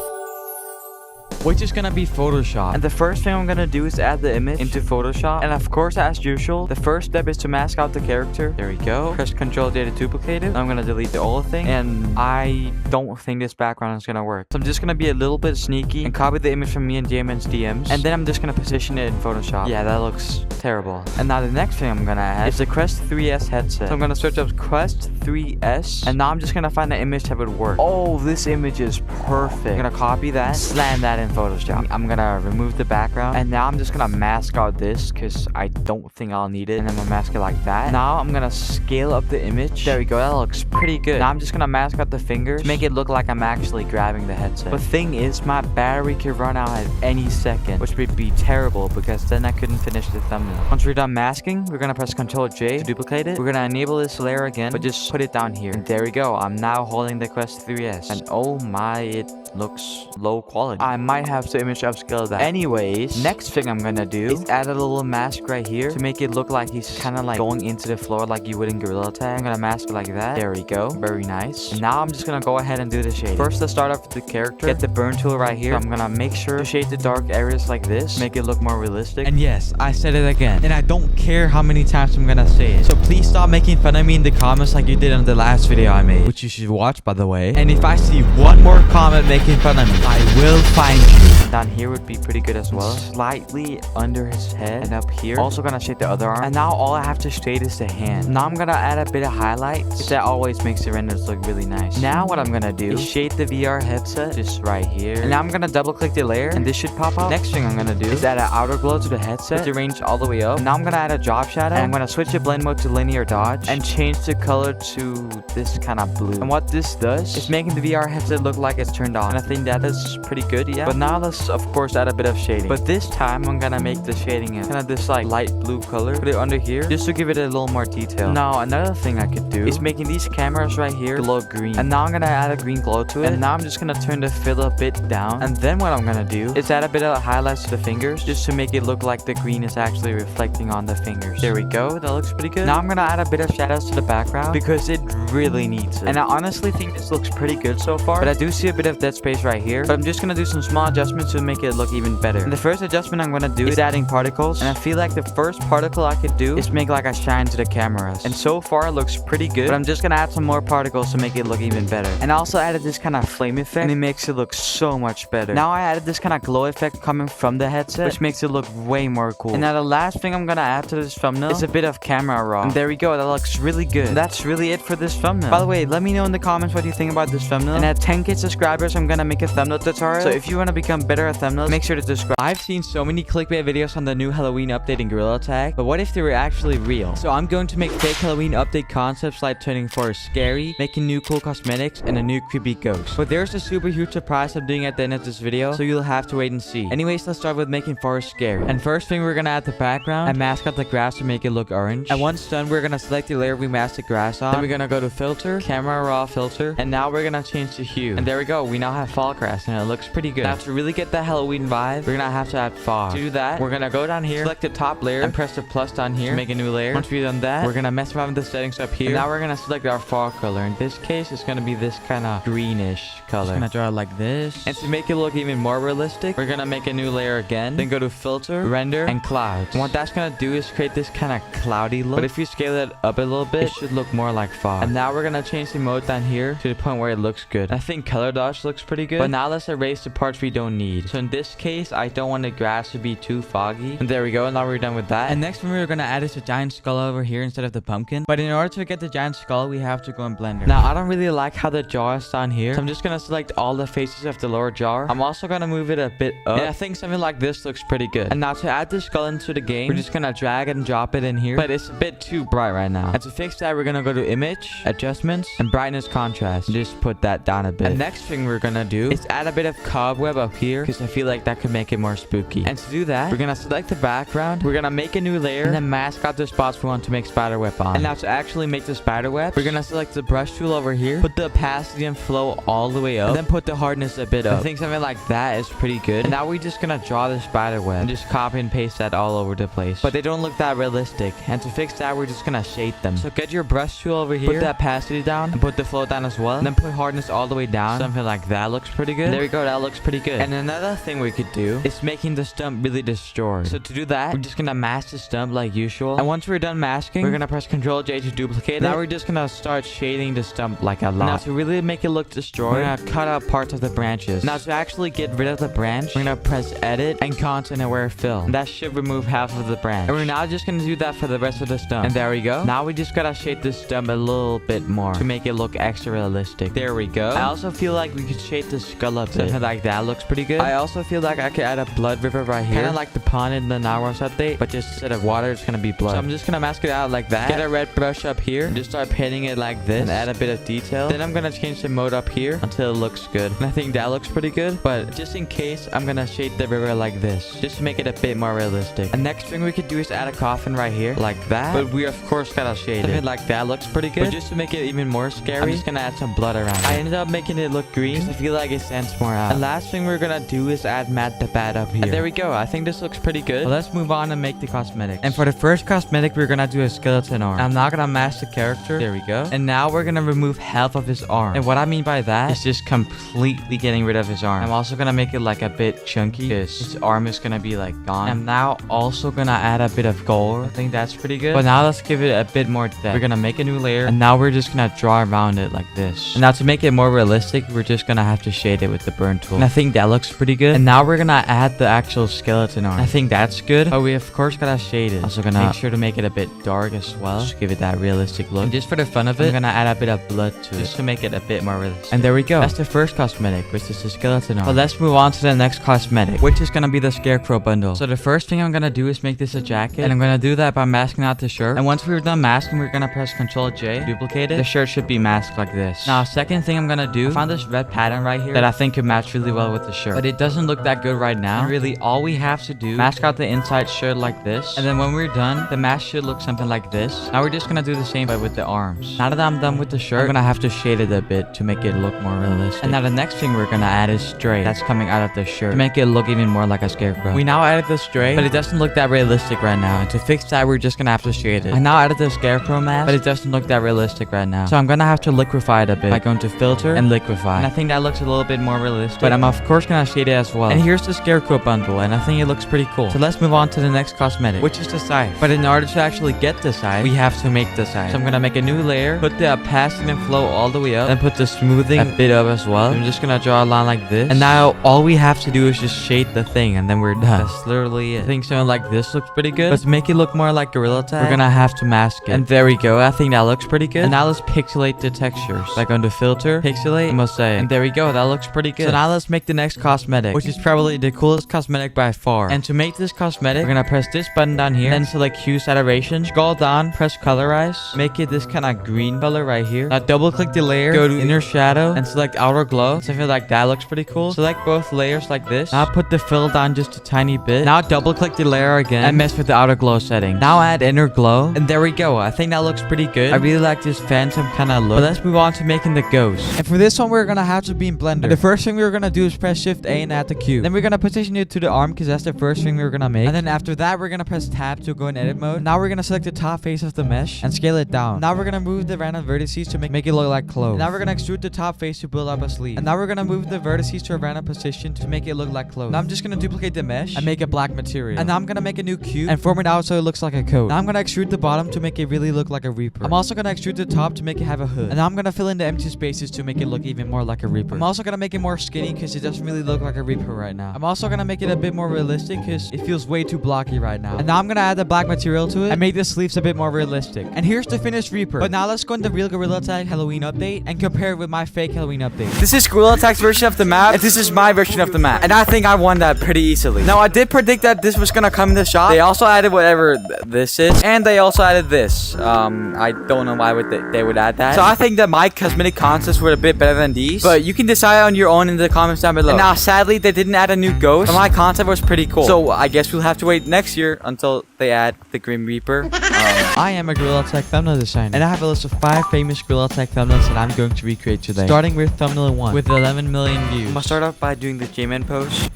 Which is gonna be Photoshop. And the first thing I'm gonna do is add the image into Photoshop. And of course, as usual, the first step is to mask out the character. There we go. Press Ctrl J to duplicate it. I'm gonna delete the old thing. And I don't think this background is gonna work. So I'm just gonna be a little bit sneaky and copy the image from me and Jamin's DMs. And then I'm just gonna position it in Photoshop. Yeah, that looks terrible. And now the next thing I'm gonna add is the Quest 3S headset. So I'm gonna search up Quest 3S. And now I'm just gonna find the image that would work. Oh, this image is perfect. I'm gonna copy that, slam that in Photoshop. I'm gonna remove the background, and now I'm just gonna mask out this because I don't think I'll need it. And I'm gonna mask it like that. Now I'm gonna scale up the image. There we go. That looks pretty good. Now I'm just gonna mask out the fingers to make it look like I'm actually grabbing the headset. But the thing is, my battery could run out at any second, which would be terrible because then I couldn't finish the thumbnail. Once we're done masking, we're gonna press Ctrl J to duplicate it. We're gonna enable this layer again, but just put it down here. And there we go. I'm now holding the Quest 3S, and oh my, it looks low quality. I might have to image upscale that. Anyways, next thing I'm gonna do is add a little mask right here to make it look like he's kind of like going into the floor like you would in Gorilla Tag. I'm gonna mask it like that. There we go. Very nice. And now I'm just gonna go ahead and do the shade. First, let's start off with the character. Get the burn tool right here. So I'm gonna make sure to shade the dark areas like this, make it look more realistic. And yes, I said it again. And I don't care how many times I'm gonna say it. So please stop making fun of me in the comments like you did on the last video I made, which you should watch, by the way. And if I see one more comment making fun of me, I will find you. down here would be pretty good as well. Slightly under his head and up here. Also gonna shade the other arm. And now all I have to shade is the hand. Now I'm gonna add a bit of highlights. That always makes the renders look really nice. Now what I'm gonna do is shade the VR headset just right here. And now I'm gonna double click the layer and this should pop up. Next thing I'm gonna do is add an outer glow to the headset. It's arranged all the way up. Now I'm gonna add a drop shadow. And I'm gonna switch the blend mode to linear dodge and change the color to this kind of blue. And what this does is making the VR headset look like it's turned on. And I think that is pretty good, yeah. But now let's of course add a bit of shading. But this time I'm gonna make the shading in kind of this like light blue color. Put it under here just to give it a little more detail. Now another thing I could do is making these cameras right here glow green. And now I'm gonna add a green glow to it. And now I'm just gonna turn the fill a bit down. And then what I'm gonna do is add a bit of highlights to the fingers just to make it look like the green is actually reflecting on the fingers. There we go. That looks pretty good. Now I'm gonna add a bit of shadows to the background because it really needs it. And I honestly think this looks pretty good so far. But I do see a bit of dead space right here. But I'm just gonna do some small adjustments to make it look even better. And the first adjustment I'm gonna do is adding particles. And I feel like the first particle I could do is make like a shine to the cameras. And so far it looks pretty good. But I'm just gonna add some more particles to make it look even better. And I also added this kind of flame effect. And it makes it look so much better. Now I added this kind of glow effect coming from the headset, which makes it look way more cool. And now the last thing I'm gonna add to this thumbnail is a bit of camera raw. And there we go. That looks really good. And that's really it for this thumbnail. By the way, let me know in the comments what you think about this thumbnail. And at 10k subscribers, I'm gonna make a thumbnail tutorial. So if you wanna become better at thumbnails, make sure to subscribe. I've seen so many clickbait videos on the new Halloween update in Gorilla Tag, but what if they were actually real? So I'm going to make fake Halloween update concepts like turning forest scary, making new cool cosmetics, and a new creepy ghost. But there's a super huge surprise I'm doing at the end of this video, so you'll have to wait and see. Anyways, let's start with making forest scary. And first thing, we're gonna add the background and mask out the grass to make it look orange. And once done, we're gonna select the layer we masked the grass on. Then we're gonna go to filter, camera raw filter, and now we're gonna change the hue. And there we go. We now have fall grass and it looks pretty good. Now to really get that Halloween vibe, we're gonna have to add fog. To do that, we're gonna go down here, select the top layer, and press the plus down here to make a new layer. Once we've done that, we're gonna mess around with the settings up here. And now we're gonna select our fog color. In this case, it's gonna be this kind of greenish color. Just gonna draw it like this. And to make it look even more realistic, we're gonna make a new layer again. Then go to filter, render, and clouds. And what that's gonna do is create this kind of cloudy look. But if you scale it up a little bit, it should look more like fog. And now we're gonna change the mode down here to the point where it looks good. I think color dodge looks pretty good. But now let's erase the parts we don't need. So in this case, I don't want the grass to be too foggy. And there we go. Now we're done with that. And next one we're gonna add is a giant skull over here instead of the pumpkin. But in order to get the giant skull, we have to go in Blender. Now I don't really like how the jaw is down here, so I'm just gonna select all the faces of the lower jaw. I'm also gonna move it a bit up, and I think something like this looks pretty good. And now to add the skull into the game, we're just gonna drag and drop it in here, but it's a bit too bright right now. And to fix that, we're gonna go to image, adjustments, and brightness contrast, and just put that down a bit. And next thing we're gonna do is add a bit of cobweb up here, because I feel like that could make it more spooky. And to do that, we're gonna select the background, we're gonna make a new layer, and then mask out the spots we want to make spiderweb on. And now to actually make the spiderweb, we're gonna select the brush tool over here, put the opacity and flow all the way up, and then put the hardness a bit up. I think something like that is pretty good. And now we're just gonna draw the spiderweb and just copy and paste that all over the place. But they don't look that realistic. And to fix that, we're just gonna shade them. So get your brush tool over here, put the opacity down, and put the flow down as well. And then put hardness all the way down. Something like that looks pretty good. There we go. That looks pretty good. And another thing we could do is making the stump really destroyed. So to do that, we're just gonna mask the stump like usual. And once we're done masking, we're gonna press Ctrl J to duplicate it. Now we're just gonna start shading the stump like a lot. Now to really make it look destroyed, we're gonna cut out parts of the branches. Now to actually get rid of the branch, we're gonna press edit and content aware fill. And that should remove half of the branch. And we're now just gonna do that for the rest of the stump. And there we go. Now we just gotta shade the stump a little bit more to make it look extra realistic. There we go. I also feel like we could shade the skull up. Something like that looks pretty good. I also feel like I could add a blood river right here, kind of like the pond in the Naros update, but just instead of water, it's gonna be blood. So I'm just gonna mask it out like that. Get a red brush up here and just start painting it like this and add a bit of detail. Then I'm gonna change the mode up here until it looks good. And I think that looks pretty good. But just in case, I'm gonna shade the river like this, just to make it a bit more realistic. And next thing we could do is add a coffin right here, like that. But we of course gotta shade it. Like that looks pretty good. But just to make it even more scary, I'm just gonna add some blood around it. I ended up making it look green because I feel like it stands more out. And last thing we're gonna do is add Matt the Bat up here. And there we go. I think this looks pretty good. But let's move on and make the cosmetics. And for the first cosmetic, we're gonna do a skeleton arm. I'm not gonna mask the character. There we go. And now we're gonna remove half of his arm. And what I mean by that is just completely getting rid of his arm. I'm also gonna make it like a bit chunky because his arm is gonna be like gone. I'm now also gonna add a bit of gold. I think that's pretty good. But now let's give it a bit more depth. We're gonna make a new layer. And now we're just gonna draw around it like this. And now to make it more realistic, we're just gonna have to shade it with the burn tool. And I think that looks pretty good. And now we're gonna add the actual skeleton arm. I think that's good. But we of course gotta shade it. Also gonna make sure to make it a bit dark as well. Just give it that realistic look. And just for the fun of it, I'm gonna add a bit of blood to it. Just to make it a bit more realistic. And there we go. That's the first cosmetic, which is the skeleton arm. But let's move on to the next cosmetic, which is gonna be the scarecrow bundle. So the first thing I'm gonna do is make this a jacket. And I'm gonna do that by masking out the shirt. And once we're done masking, we're gonna press Ctrl J, duplicate it. The shirt should be masked like this. Now, second thing I'm gonna do, I found this red pattern right here that I think could match really well with the shirt. But it doesn't look that good right now. And really, all we have to do, mask out the inside shirt like this. And then when we're done, the mask should look something like this. Now we're just gonna do the same but with the arms. Now that I'm done with the shirt, I'm gonna have to shade it a bit to make it look more realistic. And now the next thing we're gonna add is stray. That's coming out of the shirt to make it look even more like a scarecrow. We now added the stray, but it doesn't look that realistic right now. And to fix that, we're just gonna have to shade it. I now added the scarecrow mask, but it doesn't look that realistic right now. So I'm gonna have to liquefy it a bit by going to filter and liquefy. And I think that looks a little bit more realistic, but I'm of course gonna shade it as well. And here's the scarecrow bundle, and I think it looks pretty cool. So let's move on to the next cosmetic, which is the scythe. But in order to actually get the scythe, we have to make the scythe. So I'm gonna make a new layer, put the opacity and flow all the way up, then put the smoothing a bit up as well. I'm just gonna draw a line like this, and now all we have to do is just shade the thing, and then we're done. That's literally it. I think something like this looks pretty good, but to make it look more like Gorilla Tag, we're gonna have to mask it. And there we go. I think that looks pretty good. And now let's pixelate the textures. Like on the filter, pixelate, and mosaic. And there we go. That looks pretty good. So now let's make the next cosmetic, which is probably the coolest cosmetic by far. And to make this cosmetic, we're gonna press this button down here, then select hue saturation, scroll down, press colorize, make it this kind of green color right here. Now double click the layer, go to inner shadow, and select outer glow. So I feel like that looks pretty cool. Select both layers like this. Now put the fill down just a tiny bit. Now double click the layer again and mess with the outer glow setting. Now add inner glow, and there we go. I think that looks pretty good. I really like this phantom kind of look. But let's move on to making the ghost. And for this one, we're gonna have to be in Blender. And the first thing we're gonna do is press Shift A and add the cube. Then we're gonna position it to the arm because that's the first thing we're gonna make. And then after that, we're gonna press Tab to go in edit mode. Now we're gonna select the top face of the mesh and scale it down. Now we're gonna move the random vertices to make it look like clothes. And now we're gonna extrude the top face to build up a sleeve. And now we're gonna move the vertices to a random position to make it look like clothes. Now I'm just gonna duplicate the mesh and make a black material. And now I'm gonna make a new cube and form it out so it looks like a coat. Now I'm gonna extrude the bottom to make it really look like a Reaper. I'm also gonna extrude the top to make it have a hood. And now I'm gonna fill in the empty spaces to make it look even more like a Reaper. I'm also gonna make it more skinny because it doesn't really look like a Reaper right now. I'm also gonna make it a bit more realistic because it feels way too blocky right now. And now I'm gonna add the black material to it and make the sleeves a bit more realistic. And here's the finished Reaper. But now let's go into real Gorilla Tag Halloween update and compare it with my fake Halloween update. This is Gorilla Tag's version of the map, and this is my version of the map. And I think I won that pretty easily. Now, I did predict that this was gonna come in the shop. They also added whatever this is, and they also added this. I don't know why they would add that. So I think that my cosmetic concepts were a bit better than these, but you can decide on your own in the comments down below. And now, sadly, they didn't add a new ghost, but my concept was pretty cool. So I guess we'll have to wait next year until they add the Grim Reaper. I am a Gorilla Tag thumbnail designer, and I have a list of 5 famous Gorilla Tag thumbnails that I'm going to recreate today. Starting with thumbnail 1 with 11 million views. I'm gonna start off by doing the J-Man pose.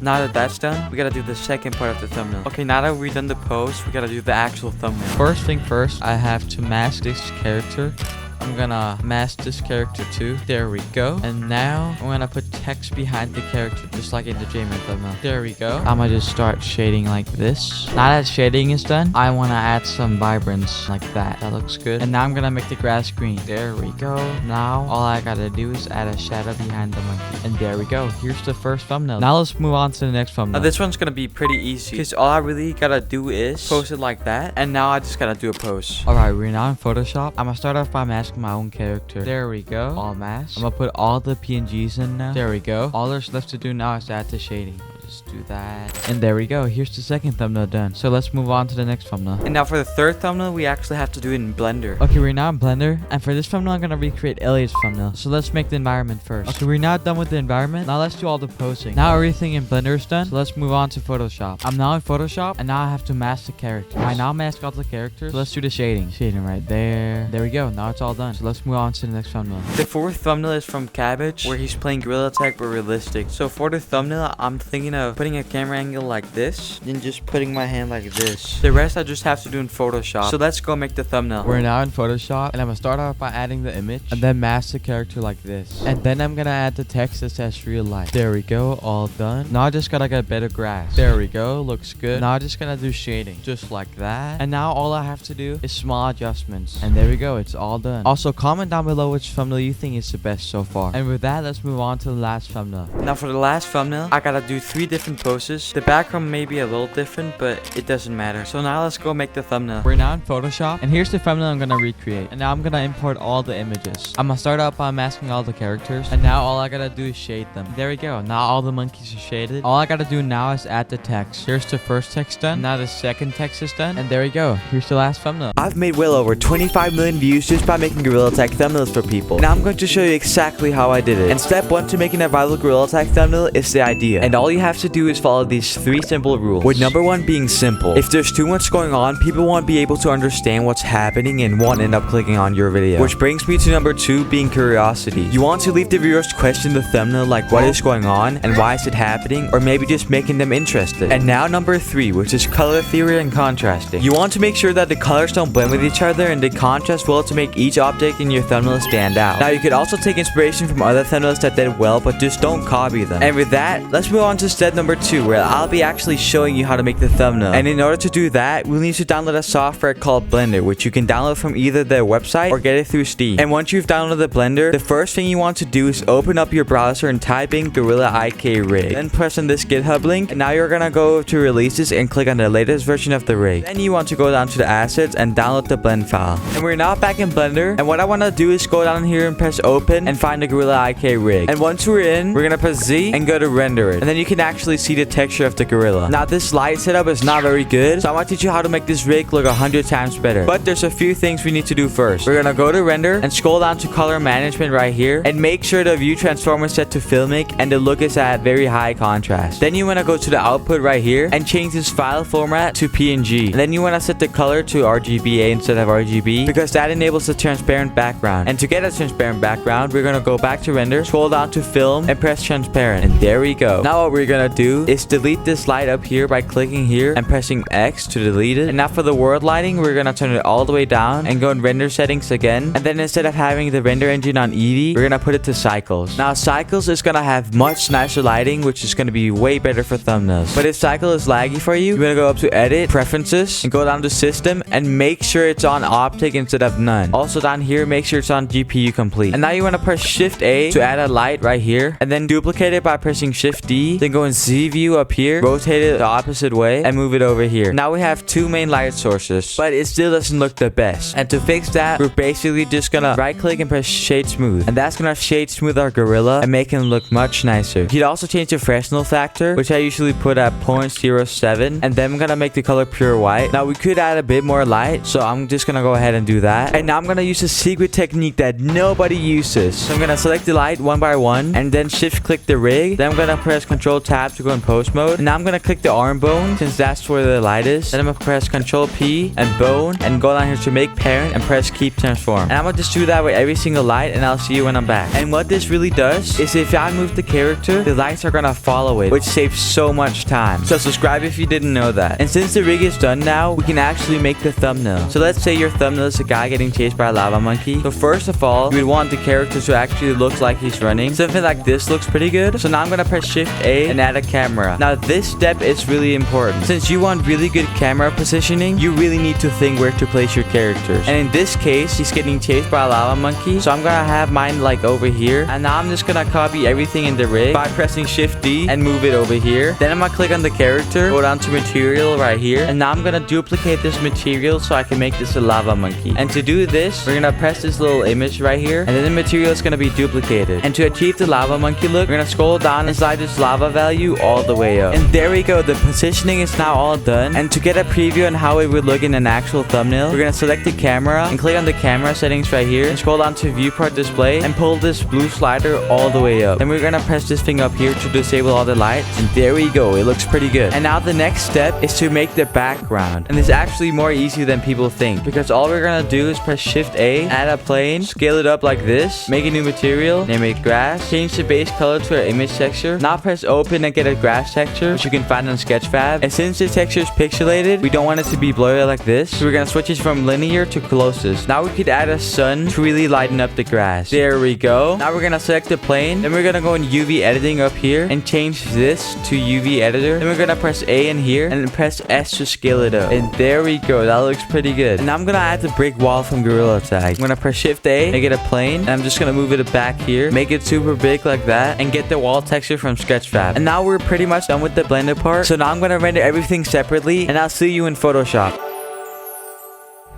Now that that's done, we gotta do the second part of the thumbnail. Okay, now that we've done the pose, we gotta do the actual thumbnail. First thing first, I have to mask this character. I'm gonna mask this character too. There we go. And now I'm gonna put text behind the character just like in the J-Man thumbnail. There we go. I'm gonna just start shading like this. Now that shading is done, I wanna add some vibrance like that. That looks good. And now I'm gonna make the grass green. There we go. Now all I gotta do is add a shadow behind the monkey. And there we go. Here's the first thumbnail. Now let's move on to the next thumbnail. Now this one's gonna be pretty easy because all I really gotta do is post it like that. And now I just gotta do a pose. Alright, we're now in Photoshop. I'm gonna start off by masking my own character. There we go. All masked. I'm gonna put all the PNGs in now. There we go. All there's left to do now is add the shading. Just do that. And there we go. Here's the second thumbnail done. So let's move on to the next thumbnail. And now for the third thumbnail, we actually have to do it in Blender. Okay, we're now in Blender. And for this thumbnail, I'm gonna recreate Elliot's thumbnail. So let's make the environment first. Okay, we're now done with the environment. Now let's do all the posing. Now everything in Blender is done. So let's move on to Photoshop. I'm now in Photoshop, and now I have to mask the characters. I now mask all the characters. So let's do the shading. Shading right there. There we go. Now it's all done. So let's move on to the next thumbnail. The fourth thumbnail is from Cabbage, where he's playing Gorilla Tag but realistic. So for the thumbnail, I'm thinking of putting a camera angle like this, then just putting my hand like this. The rest I just have to do in Photoshop. So let's go make the thumbnail. We're now in Photoshop, and I'm gonna start off by adding the image and then mask the character like this. And then I'm gonna add the text that says real life. There we go, all done. Now I just gotta get better grass. There we go, looks good. Now I'm just gonna do shading, just like that. And now all I have to do is small adjustments. And there we go, it's all done. Also, comment down below which thumbnail you think is the best so far. And with that, let's move on to the last thumbnail. Now for the last thumbnail, I gotta do 3 different poses. The background may be a little different, but it doesn't matter. So now let's go make the thumbnail. We're now in Photoshop, and here's the thumbnail I'm gonna recreate. And now I'm gonna import all the images. I'm gonna start out by masking all the characters, and now all I gotta do is shade them. There we go, now all the monkeys are shaded. All I gotta do now is add the text. Here's the first text done, now the second text is done, and there we go, here's the last thumbnail. I've made well over 25 million views just by making Gorilla Tag thumbnails for people. Now I'm going to show you exactly how I did it. And step 1 to making a viral Gorilla Tag thumbnail is the idea. And all you have to do is follow these 3 simple rules. With number 1 being simple. If there's too much going on, people won't be able to understand what's happening and won't end up clicking on your video. Which brings me to number 2 being curiosity. You want to leave the viewers question the thumbnail like what is going on and why is it happening, or maybe just making them interested. And now number 3, which is color theory and contrasting. You want to make sure that the colors don't blend with each other and the contrast well to make each object in your thumbnail stand out. Now you could also take inspiration from other thumbnails that did well, but just don't copy them. And with that, let's move on to step number 2, where I'll be actually showing you how to make the thumbnail. And in order to do that, we'll need to download a software called Blender, which you can download from either their website or get it through Steam. And once you've downloaded Blender, the first thing you want to do is open up your browser and type in Gorilla IK Rig. Then press on this GitHub link, and now you're gonna go to releases and click on the latest version of the rig. Then you want to go down to the assets and download the blend file. And we're now back in Blender, and what I want to do is go down here and press open and find the Gorilla IK rig. And once we're in, we're gonna press Z and go to render it. And then you can actually see the texture of the gorilla. Now this light setup is not very good, so I'm gonna teach you how to make this rig look 100 times better. But there's a few things we need to do first. We're gonna go to render and scroll down to color management right here, and make sure the view transform is set to filmic and the look is at very high contrast. Then you wanna go to the output right here and change this file format to PNG. And then you wanna set the color to RGBA instead of RGB, because that enables a transparent background. And to get a transparent background, we're gonna go back to render, scroll down to film, and press transparent. And there we go. Now what we're gonna do is delete this light up here by clicking here and pressing X to delete it. And now for the world lighting, we're gonna turn it all the way down and go in render settings again. And then instead of having the render engine on Eevee, we're gonna put it to cycles. Now cycles is gonna have much nicer lighting, which is gonna be way better for thumbnails. But if cycle is laggy for you, you're gonna go up to edit, preferences, and go down to system and make sure it's on optic instead of none. Also down here, make sure it's on GPU complete. And now you want to press Shift A to add a light right here, and then duplicate it by pressing Shift D, then go in Z view up here, rotate it the opposite way, and move it over here. Now we have 2 main light sources, but it still doesn't look the best. And to fix that, we're basically just gonna right click and press Shade Smooth, and that's gonna shade smooth our gorilla and make him look much nicer. You could also change the fresnel factor, which I usually put at 0.07, and then I'm gonna make the color pure white. Now we could add a bit more light, so I'm just gonna go ahead and do that. And now I'm gonna use a secret technique that nobody uses. So I'm gonna select the light one by one, and then shift click the rig. Then I'm gonna press Control Tab to go in post mode. And now I'm gonna click the arm bone, since that's where the light is. Then I'm gonna press Control P and bone, and go down here to make parent and press keep transform. And I'm gonna just do that with every single light, and I'll see you when I'm back. And what this really does is if I move the character, the lights are gonna follow it, which saves so much time. So subscribe if you didn't know that. And since the rig is done now, we can actually make the thumbnail. So let's say your thumbnail is a guy getting chased by a lava monkey. So first of all, you would want the character to actually look like he's running. Something like this looks pretty good. So now I'm gonna press Shift A and add a camera. Now this step is really important. Since you want really good camera positioning, you really need to think where to place your characters. And in this case, he's getting chased by a lava monkey. So I'm gonna have mine like over here. And now I'm just gonna copy everything in the rig by pressing Shift D and move it over here. Then I'm gonna click on the character, go down to material right here. And now I'm gonna duplicate this material so I can make this a lava monkey. And to do this, we're gonna press this little image right here, and then the material is gonna be duplicated. And to achieve the lava monkey look, we're gonna scroll down and slide this lava value all the way up. And there we go, the positioning is now all done. And to get a preview on how it would look in an actual thumbnail, we're gonna select the camera and click on the camera settings right here, and scroll down to viewport display and pull this blue slider all the way up. Then we're gonna press this thing up here to disable all the lights, and there we go, it looks pretty good. And now the next step is to make the background, and it's actually more easy than people think, because all we're gonna do is press Shift A, add a plane, scale it up like this, make a new material, name it grass, change the base color to our image texture. Now press open gonna get a grass texture, which you can find on Sketchfab. And since the texture is pixelated, we don't want it to be blurry like this. So we're gonna switch it from linear to closest. Now we could add a sun to really lighten up the grass. There we go. Now we're gonna select the plane. Then we're gonna go in UV editing up here and change this to UV editor. Then we're gonna press A in here and then press S to scale it up. And there we go. That looks pretty good. And now I'm gonna add the brick wall from Gorilla Tag. I'm gonna press Shift A and get a plane. And I'm just gonna move it back here. Make it super big like that. And get the wall texture from Sketchfab. And now we're pretty much done with the blender part. So now I'm gonna render everything separately. And I'll see you in Photoshop.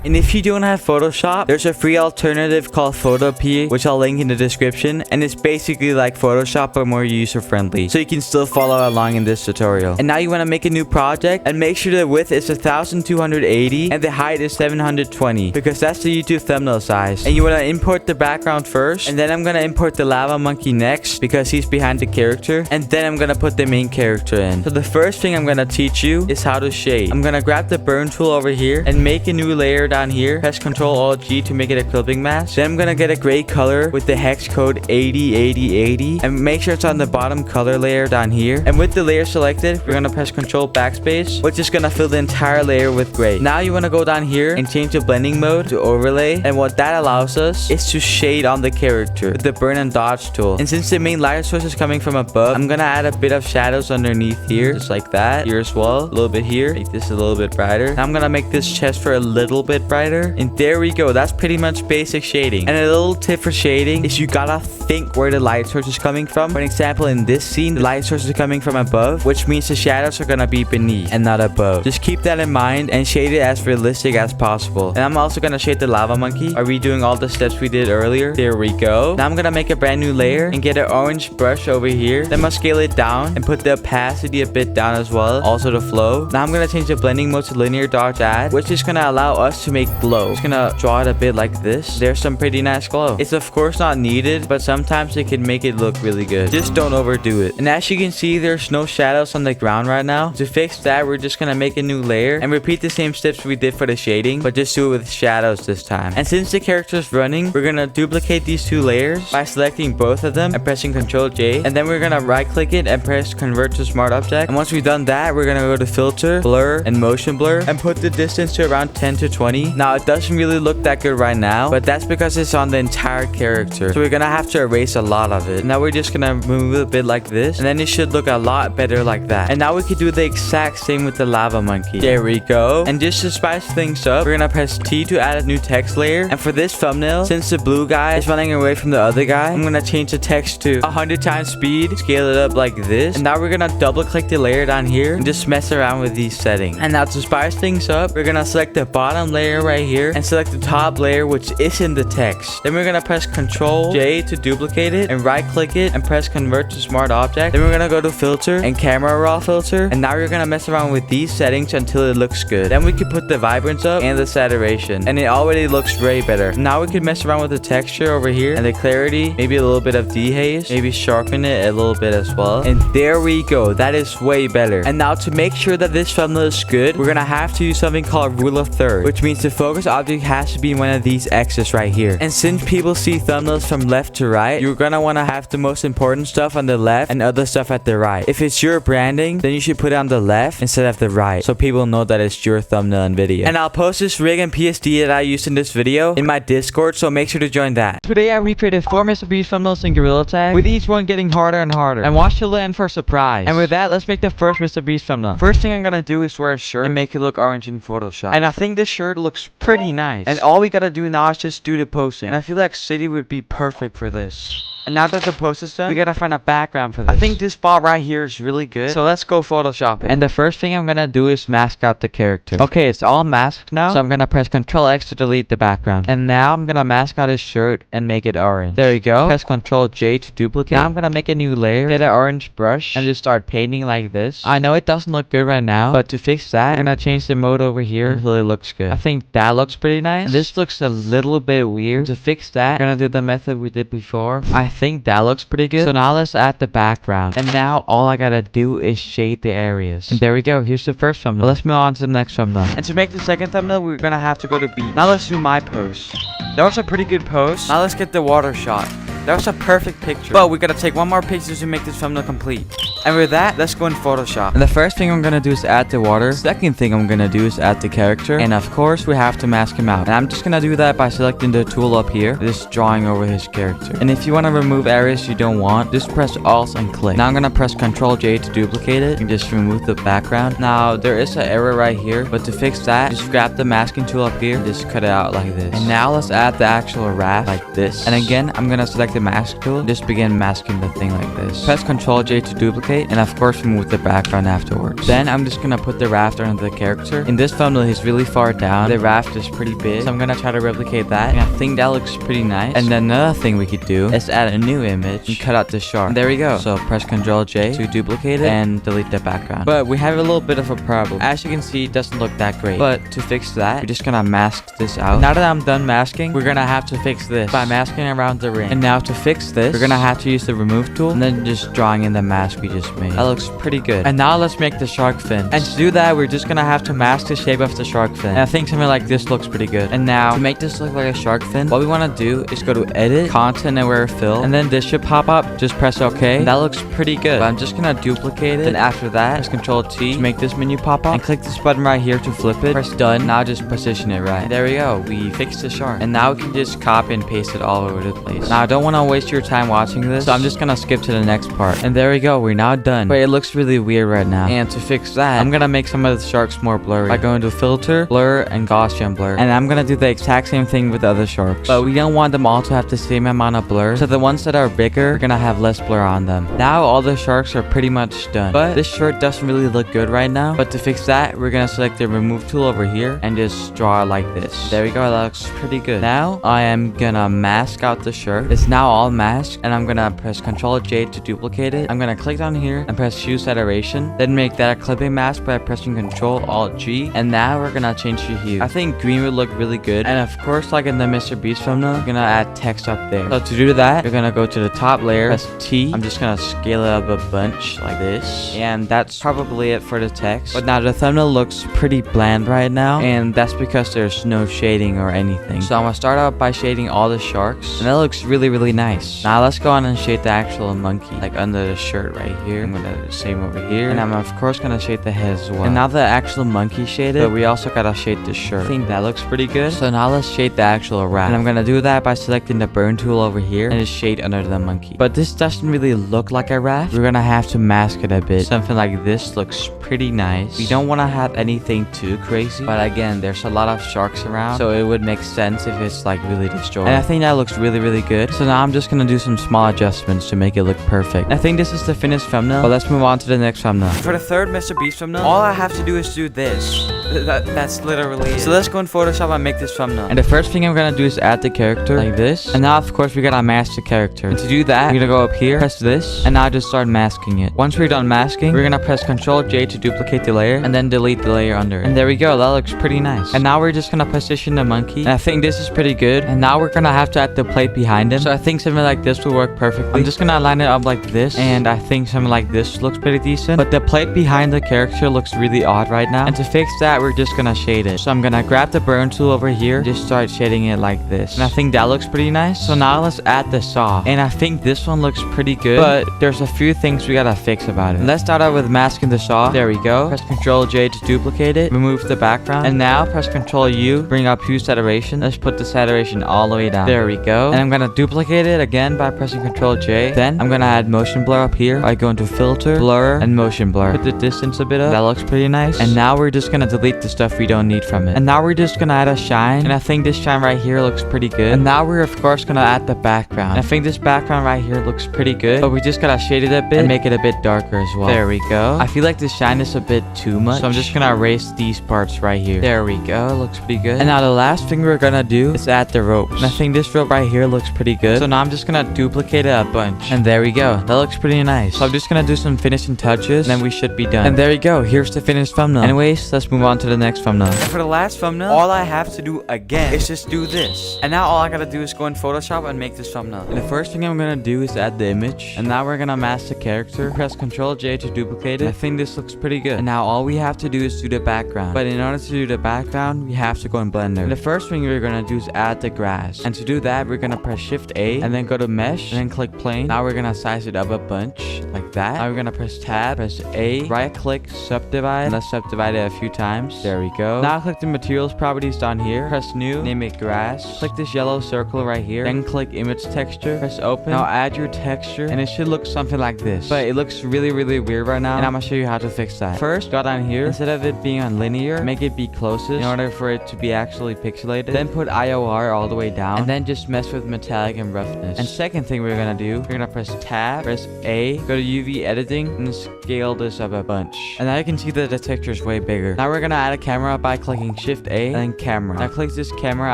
And if you don't have Photoshop, there's a free alternative called Photopea, which I'll link in the description. And it's basically like Photoshop, but more user-friendly. So you can still follow along in this tutorial. And now you want to make a new project and make sure the width is 1280 and the height is 720 because that's the YouTube thumbnail size. And you want to import the background first. And then I'm going to import the lava monkey next because he's behind the character. And then I'm going to put the main character in. So the first thing I'm going to teach you is how to shade. I'm going to grab the burn tool over here and make a new layer down here. Press Ctrl Alt G to make it a clipping mask. Then I'm gonna get a gray color with the hex code 808080 and make sure it's on the bottom color layer down here. And with the layer selected, we're gonna press Ctrl Backspace, which is gonna fill the entire layer with gray. Now you wanna go down here and change the blending mode to overlay. And what that allows us is to shade on the character with the burn and dodge tool. And since the main light source is coming from above, I'm gonna add a bit of shadows underneath here, just like that. Here as well, a little bit here. Make this a little bit brighter. Now I'm gonna make this chest for a little bit brighter. And there we go. That's pretty much basic shading. And a little tip for shading is you gotta think where the light source is coming from. For example, in this scene, the light source is coming from above, which means the shadows are gonna be beneath and not above. Just keep that in mind and shade it as realistic as possible. And I'm also gonna shade the lava monkey by redoing all the steps we did earlier. There we go. Now I'm gonna make a brand new layer and get an orange brush over here. Then I'm gonna scale it down and put the opacity a bit down as well. Also the flow. Now I'm gonna change the blending mode to linear dodge add, which is gonna allow us to make glow. Just gonna draw it a bit like this. There's some pretty nice glow. It's of course not needed, but sometimes it can make it look really good. Just don't overdo it. And as you can see, there's no shadows on the ground right now. To fix that, we're just gonna make a new layer and repeat the same steps we did for the shading, but just do it with shadows this time. And since the character is running, we're gonna duplicate these two layers by selecting both of them and pressing Ctrl J. And then we're gonna right click it and press convert to smart object. And once we've done that, we're gonna go to filter, blur, and motion blur and put the distance to around 10 to 20. Now it doesn't really look that good right now, but that's because it's on the entire character, so we're gonna have to erase a lot of it. Now we're just gonna move it a bit like this, and then it should look a lot better like that. And now we could do the exact same with the lava monkey. There we go. And just to spice things up, we're gonna press T to add a new text layer. And for this thumbnail, since the blue guy is running away from the other guy, I'm gonna change the text to 100 times speed, scale it up like this. And now we're gonna double click the layer down here and just mess around with these settings. And now to spice things up, we're gonna select the bottom layer right here and select the top layer, which is in the text. Then we're gonna press Ctrl J to duplicate it and right click it and press convert to smart object. Then we're gonna go to filter and camera raw filter, and now we're gonna mess around with these settings until it looks good. Then we can put the vibrance up and the saturation, and it already looks way better. Now we can mess around with the texture over here and the clarity, maybe a little bit of dehaze, maybe sharpen it a little bit as well. And there we go. That is way better. And now to make sure that this thumbnail is good, we're gonna have to use something called rule of third, which means the focus object has to be one of these X's right here. And since people see thumbnails from left to right, you're gonna want to have the most important stuff on the left and other stuff at the right. If it's your branding, then you should put it on the left instead of the right, so people know that it's your thumbnail and video. And I'll post this rig and PSD that I used in this video in my Discord, so make sure to join that. Today I recreated 4 MrBeast thumbnails in Gorilla Tag, with each one getting harder and harder. And watch till the end for a surprise. And with that, let's make the first MrBeast thumbnail. First thing I'm gonna do is wear a shirt and make it look orange in Photoshop. And I think this shirt looks pretty nice. And all we gotta do now is just do the posting. And I feel like City would be perfect for this. And now that the post is done, we gotta find a background for this. I think this spot right here is really good, so let's go Photoshop it. And the first thing I'm gonna do is mask out the character. Okay, it's all masked now, so I'm gonna press Ctrl X to delete the background. And now I'm gonna mask out his shirt and make it orange. There you go. Press Ctrl J to duplicate. Now I'm gonna make a new layer, get an orange brush, and just start painting like this. I know it doesn't look good right now, but to fix that, I'm gonna change the mode over here until it looks good. I think that looks pretty nice. And this looks a little bit weird. To fix that, I'm gonna do the method we did before. I think that looks pretty good. So now let's add the background. And now all I gotta do is shade the areas. And there we go. Here's the first thumbnail. Let's move on to the next thumbnail. And to make the second thumbnail, we're gonna have to go to B. Now let's do my pose. That was a pretty good pose. Now let's get the water shot. That was a perfect picture. But we gotta take one more picture to make this thumbnail complete. And with that, let's go in Photoshop. And the first thing I'm gonna do is add the water. Second thing I'm gonna do is add the character. And of course, we have to mask him out. And I'm just gonna do that by selecting the tool up here, just drawing over his character. And if you wanna remove areas you don't want, just press Alt and click. Now I'm gonna press Ctrl J to duplicate it and just remove the background. Now there is an error right here, but to fix that, just grab the masking tool up here and just cut it out like this. And now let's add the actual raft like this. And again, I'm gonna select the mask tool and just begin masking the thing like this. Press Ctrl J to duplicate, and of course remove the background afterwards. Then I'm just gonna put the raft under the character. In this thumbnail, he's really far down. The raft is pretty big, so I'm gonna try to replicate that. And I think that looks pretty nice. And then another thing we could do is add a new image and cut out the shark. And there we go. So press Ctrl J to duplicate it and delete the background. But we have a little bit of a problem. As you can see, it doesn't look that great. But to fix that, we're just gonna mask this out. Now that I'm done masking, we're gonna have to fix this by masking around the ring. And now to fix this, we're gonna have to use the remove tool and then just drawing in the mask we just made. That looks pretty good. And now let's make the shark fin. And to do that, we're just gonna have to mask the shape of the shark fin. And I think something like this looks pretty good. And now to make this look like a shark fin, what we wanna do is go to edit, content, and where fill. And then this should pop up. Just press OK. And that looks pretty good. But I'm just gonna duplicate it. And after that, press Ctrl T to make this menu pop up. And click this button right here to flip it. Press done. Now just position it right. There we go. We fixed the shark. And now we can just copy and paste it all over the place. Now I don't wanna waste your time watching this, so I'm just gonna skip to the next part. And there we go. We're now done. But it looks really weird right now. And to fix that, I'm gonna make some of the sharks more blurry by going to filter, blur, and Gaussian blur. And I'm gonna do the exact same thing with the other sharks. But we don't want them all to have the same amount of blur. So the ones that are bigger, we're gonna have less blur on them. Now all the sharks are pretty much done. But this shirt doesn't really look good right now. But to fix that, we're gonna select the remove tool over here and just draw it like this. There we go. That looks pretty good. Now I am gonna mask out the shirt. It's now all masked, and I'm gonna press Ctrl J to duplicate it. I'm gonna click down here and press Hue Saturation. Then make that a clipping mask by pressing Ctrl Alt G. And now we're gonna change the hue. I think green would look really good. And of course, like in the MrBeast thumbnail, we're gonna add text up there. So to do that, you're gonna go to the top layer, press T. I'm just gonna scale it up a bunch like this. And that's probably it for the text. But now the thumbnail looks pretty bland right now. And that's because there's no shading or anything. So I'm gonna start out by shading all the sharks. And that looks really, really nice. Now let's go on and shade the actual monkey, like under the shirt right here. I'm gonna do the same over here. And I'm of course gonna shade the head as well. And now the actual monkey shaded, but we also gotta shade the shirt. I think that looks pretty good. So now let's shade the actual rat. And I'm gonna do that by selecting the burn tool over here and just shade under the monkey. But this doesn't really look like a raft. We're gonna have to mask it a bit. Something like this looks pretty nice. We don't wanna have anything too crazy. But again, there's a lot of sharks around, so it would make sense if it's like really destroyed. And I think that looks really, really good. So now I'm just gonna do some small adjustments to make it look perfect. I think this is the finished thumbnail, but let's move on to the next thumbnail. For the third MrBeast thumbnail, all I have to do is do this. That's literally it. So let's go in Photoshop and make this thumbnail. And the first thing I'm gonna do is add the character like this. And now of course we gotta mask the character. And to do that, we're gonna go up here, press this, and now just start masking it. Once we're done masking, we're gonna press Ctrl J to duplicate the layer and then delete the layer under it. And there we go. That looks pretty nice. And now we're just gonna position the monkey. And I think this is pretty good. And now we're gonna have to add the plate behind him. So I think something like this will work perfectly. I'm just gonna line it up like this. And I think something like this looks pretty decent. But the plate behind the character looks really odd right now. And to fix that, we're just gonna shade it. So I'm gonna grab the burn tool over here, just start shading it like this. And I think that looks pretty nice. So now let's add the saw. And I think this one looks pretty good, but there's a few things we gotta fix about it. Let's start out with masking the saw. There we go. Press Ctrl J to duplicate it, remove the background, and now press Ctrl U, bring up hue saturation. Let's put the saturation all the way down. There we go. And I'm gonna duplicate it again by pressing Ctrl J. Then I'm gonna add motion blur up here by going to filter, blur, and motion blur. Put the distance a bit up. That looks pretty nice. And now we're just gonna delete the stuff we don't need from it. And now we're just gonna add a shine. And I think this shine right here looks pretty good. And now we're of course gonna add the background. And I think this background right here looks pretty good, but we just gotta shade it a bit and make it a bit darker as well. There we go. I feel like the shine is a bit too much, so I'm just gonna erase these parts right here. There we go. Looks pretty good. And now the last thing we're gonna do is add the ropes. And I think this rope right here looks pretty good. So now I'm just gonna duplicate it a bunch. And there we go. That looks pretty nice. So I'm just gonna do some finishing touches and then we should be done. And there you go. Here's the finished thumbnail. Anyways, let's move on on to the next thumbnail. And for the last thumbnail, all I have to do again is just do this. And now all I gotta do is go in Photoshop and make this thumbnail. And the first thing I'm gonna do is add the image. And now we're gonna mask the character. Press Ctrl J to duplicate it. I think this looks pretty good. And now all we have to do is do the background. But in order to do the background, we have to go in Blender. And the first thing we're gonna do is add the grass. And to do that, we're gonna press Shift A and then go to Mesh and then click Plane. Now we're gonna size it up a bunch like that. Now we're gonna press Tab, press A, right click, subdivide, and let's subdivide it a few times. There we go. Now click the materials properties down here. Press New, name it Grass. Click this yellow circle right here. Then click Image Texture. Press Open. Now add your texture, and it should look something like this. But it looks really weird right now, and I'm gonna show you how to fix that. First, go down here. Instead of it being on linear, make it be closest in order for it to be actually pixelated. Then put IOR all the way down, and then just mess with metallic and roughness. And second thing we're gonna do, we're gonna press Tab, press A, go to UV editing, and scale this up a bunch. And now you can see that the texture is way bigger. Now we're gonna add a camera by clicking Shift A and then Camera. Now click this camera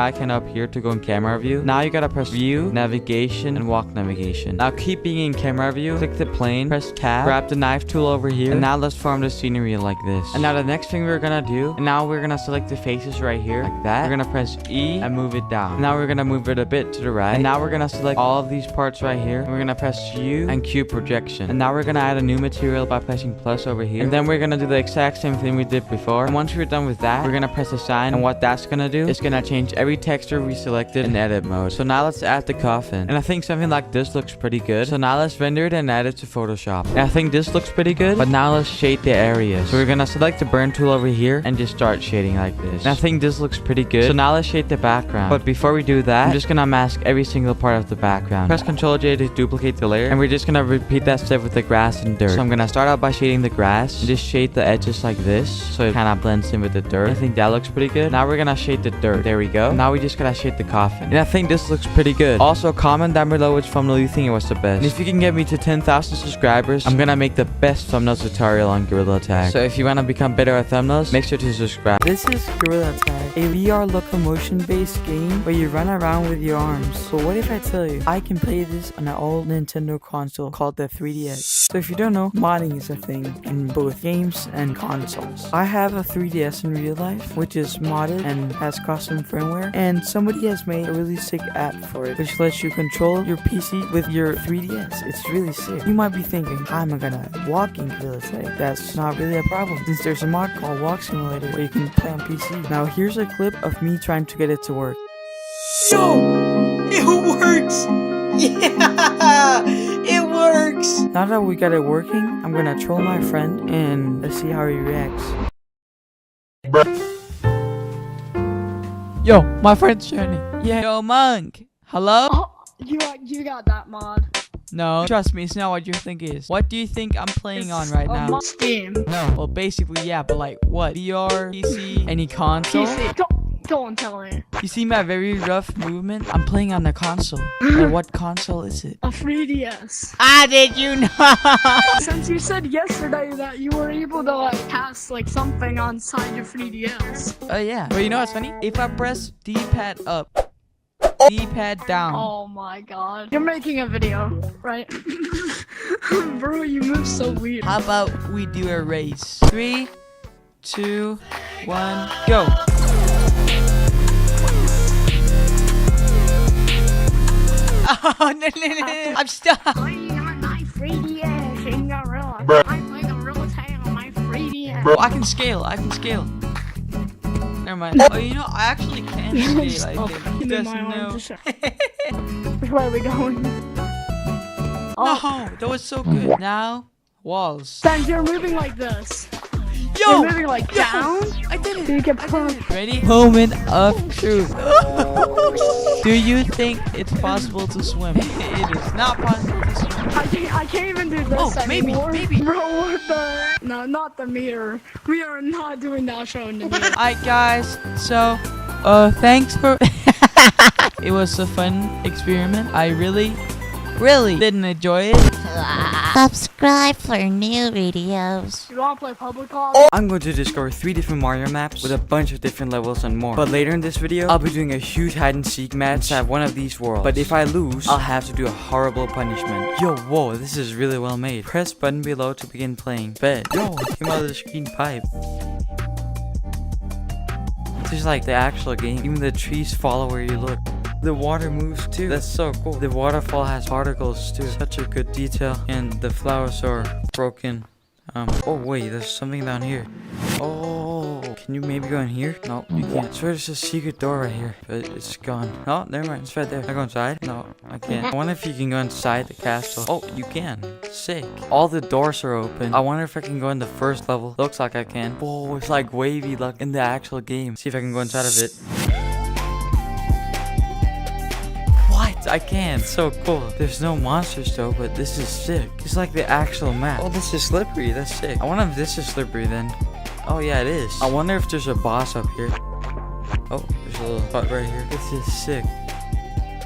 icon up here to go in camera view. Now you gotta press View, Navigation, and Walk Navigation. Now keep being in camera view, click the plane, press Tab, grab the knife tool over here, and now let's form the scenery like this. And now the next thing we're gonna do, and now we're gonna select the faces right here like that. We're gonna press E and move it down. Now we're gonna move it a bit to the right. And now we're gonna select all of these parts right here. And we're gonna press U and Q projection. And now we're gonna add a new material by pressing plus over here. And then we're gonna do the exact same thing we did before. And once we're done with that, we're gonna press assign. And what that's gonna do is gonna change every texture we selected in edit mode. So now let's add the coffin. And I think something like this looks pretty good. So now let's render it and add it to Photoshop. And I think this looks pretty good. But now let's shade the areas. So we're gonna select the burn tool over here and just start shading like this. And I think this looks pretty good. So now let's shade the background. But before we do that, I'm just gonna mask every single part of the background. Press Ctrl J to duplicate the layer. And we're just gonna repeat that step with the grass and dirt. So I'm gonna start out by shading the grass and just shade the edges like this so it kind of blends in with the dirt. I think that looks pretty good. Now we're gonna shade the dirt. There we go. Now we just gotta shade the coffin. And I think this looks pretty good. Also, comment down below which thumbnail you think it was the best. And if you can get me to 10,000 subscribers, I'm gonna make the best thumbnail tutorial on Gorilla Tag. So if you wanna become better at thumbnails, make sure to subscribe. This is Gorilla Tag, a VR locomotion-based game where you run around with your arms. But what if I tell you, I can play this on an old Nintendo console called the 3DS. So if you don't know, modding is a thing in both games and consoles. I have a 3DS in real life, which is modded and has custom firmware, and somebody has made a really sick app for it, which lets you control your PC with your 3DS. It's really sick. You might be thinking, how am I gonna walk in Gorilla Tag? That's not really a problem, since there's a mod called Walk Simulator where you can play on PC. Now here's a clip of me trying to get it to work. Yo! It works! Yeah! It works! Now that we got it working, I'm gonna troll my friend and let's see how he reacts. Yo, my friend's journey. Yeah. Yo, Monk. Hello? Oh, you got that mod. No, trust me, it's not what you think it is. What do you think I'm playing on right now? Steam. No. Well, basically, yeah, but like what? VR, PC, any console? PC. Don't tell me. You see my very rough movement? I'm playing on the console. And what console is it? A 3DS. Ah, did you know? Since you said yesterday that you were able to like cast like something on side your 3DS. Oh yeah. But you know what's funny? If I press D-pad up, D-pad down. Oh my god. You're making a video, right? Bro, you move so weird. How about we do a race? 3, 2, 1, go. Oh, no. I'm stuck. Playing on my 3DS in Gorilla. I play Gorilla Tag on my 3DS. Bro, I can scale. Never mind. Oh, you know, I actually can scale. I think. He doesn't know. Which way are we going? No, that was so good. Now, walls. Then you're moving like this. Yo! You're moving like down. I did it. So you can put. Ready? Moment of truth. Do you think it's possible to swim? It is not possible to swim. I can't even do this anymore. maybe. Bro, what the? No, not the mirror. We are not doing that show in the mirror. Alright, guys. So, thanks for. It was a fun experiment. I really didn't enjoy it. Subscribe for new videos. You wanna play public lobby? I'm going to discover 3 different Mario maps with a bunch of different levels and more. But later in this video, I'll be doing a huge hide and seek match at one of these worlds. But if I lose, I'll have to do a horrible punishment. Yo, whoa, this is really well made. Press button below to begin playing. Bet. Yo, it came out of the screen pipe. This is like the actual game. Even the trees follow where you look. The water moves too. That's so cool. The waterfall has particles too. Such a good detail. And the flowers are broken. Oh wait, there's something down here. Oh, can you maybe go in here? No, you can't. I swear there's a secret door right here, but it's gone. Oh, never mind. It's right there. Can I go inside? No, I can't. I wonder if you can go inside the castle. Oh, you can. Sick. All the doors are open. I wonder if I can go in the first level. Looks like I can. Whoa, it's like wavy like in the actual game. See if I can go inside of it. I can. So cool. There's no monsters though, but this is sick. It's like the actual map. Oh, this is slippery. That's sick. I wonder if this is slippery then. Oh yeah, it is. I wonder if there's a boss up here. Oh, there's a little spot right here. This is sick.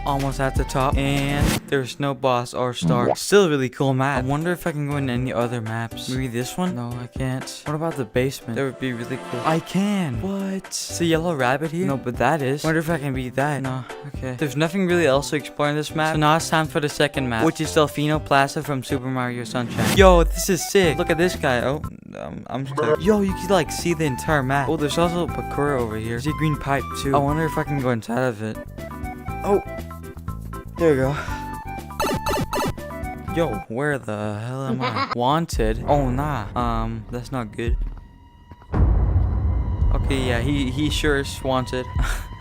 Almost at the top, and there's no boss or star. Still a really cool map. I wonder if I can go in any other maps. Maybe this one? No, I can't. What about the basement? That would be really cool. I can. What? It's a yellow rabbit here? No, but that is. Wonder if I can beat that. No, okay. There's nothing really else to explore in this map. So now it's time for the second map, which is Delfino Plaza from Super Mario Sunshine. Yo, this is sick. Look at this guy. Oh, I'm stuck. Yo, you can like see the entire map. Oh, there's also a parkour over here. There's a green pipe too. I wonder if I can go inside of it. Oh. There we go. Yo, where the hell am I? Wanted? Oh, nah. That's not good. Okay, yeah, he sure is wanted.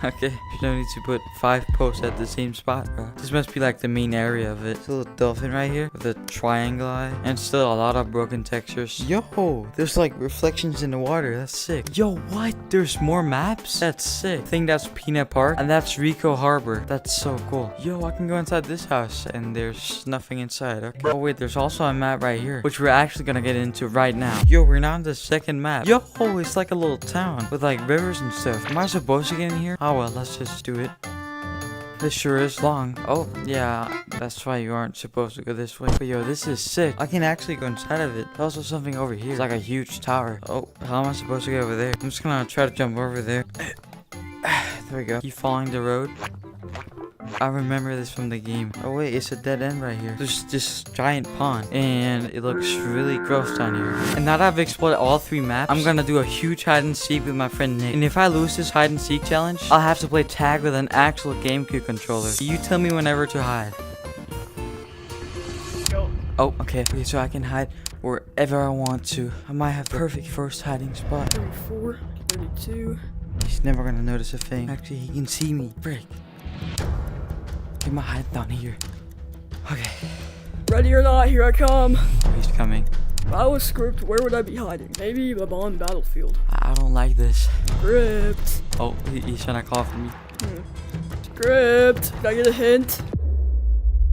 Okay, there's no need to put 5 posts at the same spot, bro. This must be like the main area of it. There's a little dolphin right here with a triangle eye. And still a lot of broken textures. Yo, there's like reflections in the water. That's sick. Yo, what? There's more maps? That's sick. I think that's Peanut Park. And that's Rico Harbor. That's so cool. Yo, I can go inside this house and there's nothing inside. Okay. Oh, wait, there's also a map right here, which we're actually gonna get into right now. Yo, we're now on the second map. Yo, it's like a little town with like rivers and stuff. Am I supposed to get in here? Oh, well, let's just do it. This sure is long. Oh, yeah, that's why you aren't supposed to go this way. But yo, this is sick. I can actually go inside of it. There's also something over here. It's like a huge tower. Oh, how am I supposed to get over there? I'm just gonna try to jump over there. There we go. Keep following the road. I remember this from the game. Oh wait, it's a dead end right here. There's this giant pond and it looks really gross down here. And now that I've explored all 3 maps, I'm gonna do a huge hide and seek with my friend Nick. And if I lose this hide and seek challenge, I'll have to play tag with an actual GameCube controller. You tell me whenever to hide. Oh, okay. Okay, so I can hide wherever I want to. I might have perfect first hiding spot. 34, 32. He's never gonna notice a thing. Actually, he can see me. Frick. Get my hide down here. Okay. Ready or not, here I come. Oh, he's coming. If I was Zkript, where would I be hiding? Maybe I'm on Battlefield. I don't like this. Zkript. Oh, he's trying to call for me. Zkript. Can I get a hint?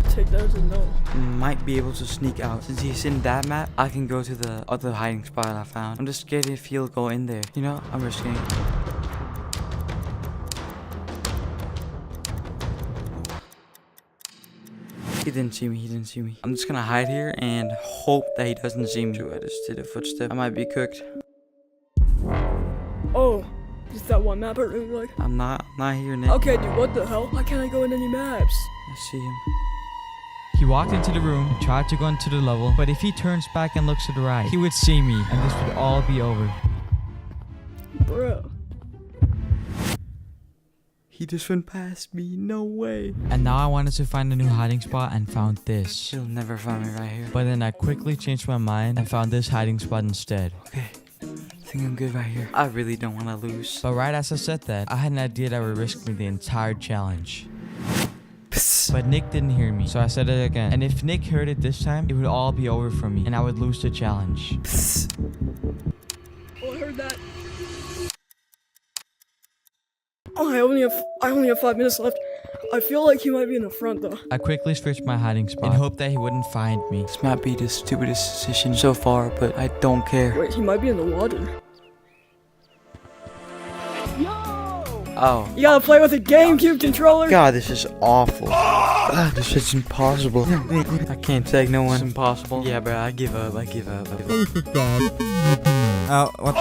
Take that as a no. Might be able to sneak out. Since he's in that map, I can go to the other hiding spot I found. I'm just scared if he'll go in there. You know, I'm risking it. He didn't see me. He didn't see me. I'm just gonna hide here and hope that he doesn't see me. I just did a footstep. I might be cooked. Oh, is that one map I really like? I'm not here, Nick. Okay, dude, what the hell? Why can't I go in any maps? I see him. He walked into the room, tried to go into the level, but if he turns back and looks to the right, he would see me, and this would all be over. Bro. He just went past me. No way. And now I wanted to find a new hiding spot and found this. He'll never find me right here. But then I quickly changed my mind and found this hiding spot instead. Okay. I think I'm good right here. I really don't want to lose. But right as I said that, I had an idea that would risk me the entire challenge. Psst. But Nick didn't hear me, so I said it again. And if Nick heard it this time, it would all be over for me, and I would lose the challenge. Psst. Oh, I heard that. Oh, I only have 5 minutes left. I feel like he might be in the front though. I quickly switched my hiding spot in hope that he wouldn't find me. This might be the stupidest decision so far, but I don't care. Wait, he might be in the water. Oh. You gotta play with a GameCube controller. God, this is awful. This is impossible. I can't tag no one. It's impossible. Yeah, bro, I give up. Oh, what?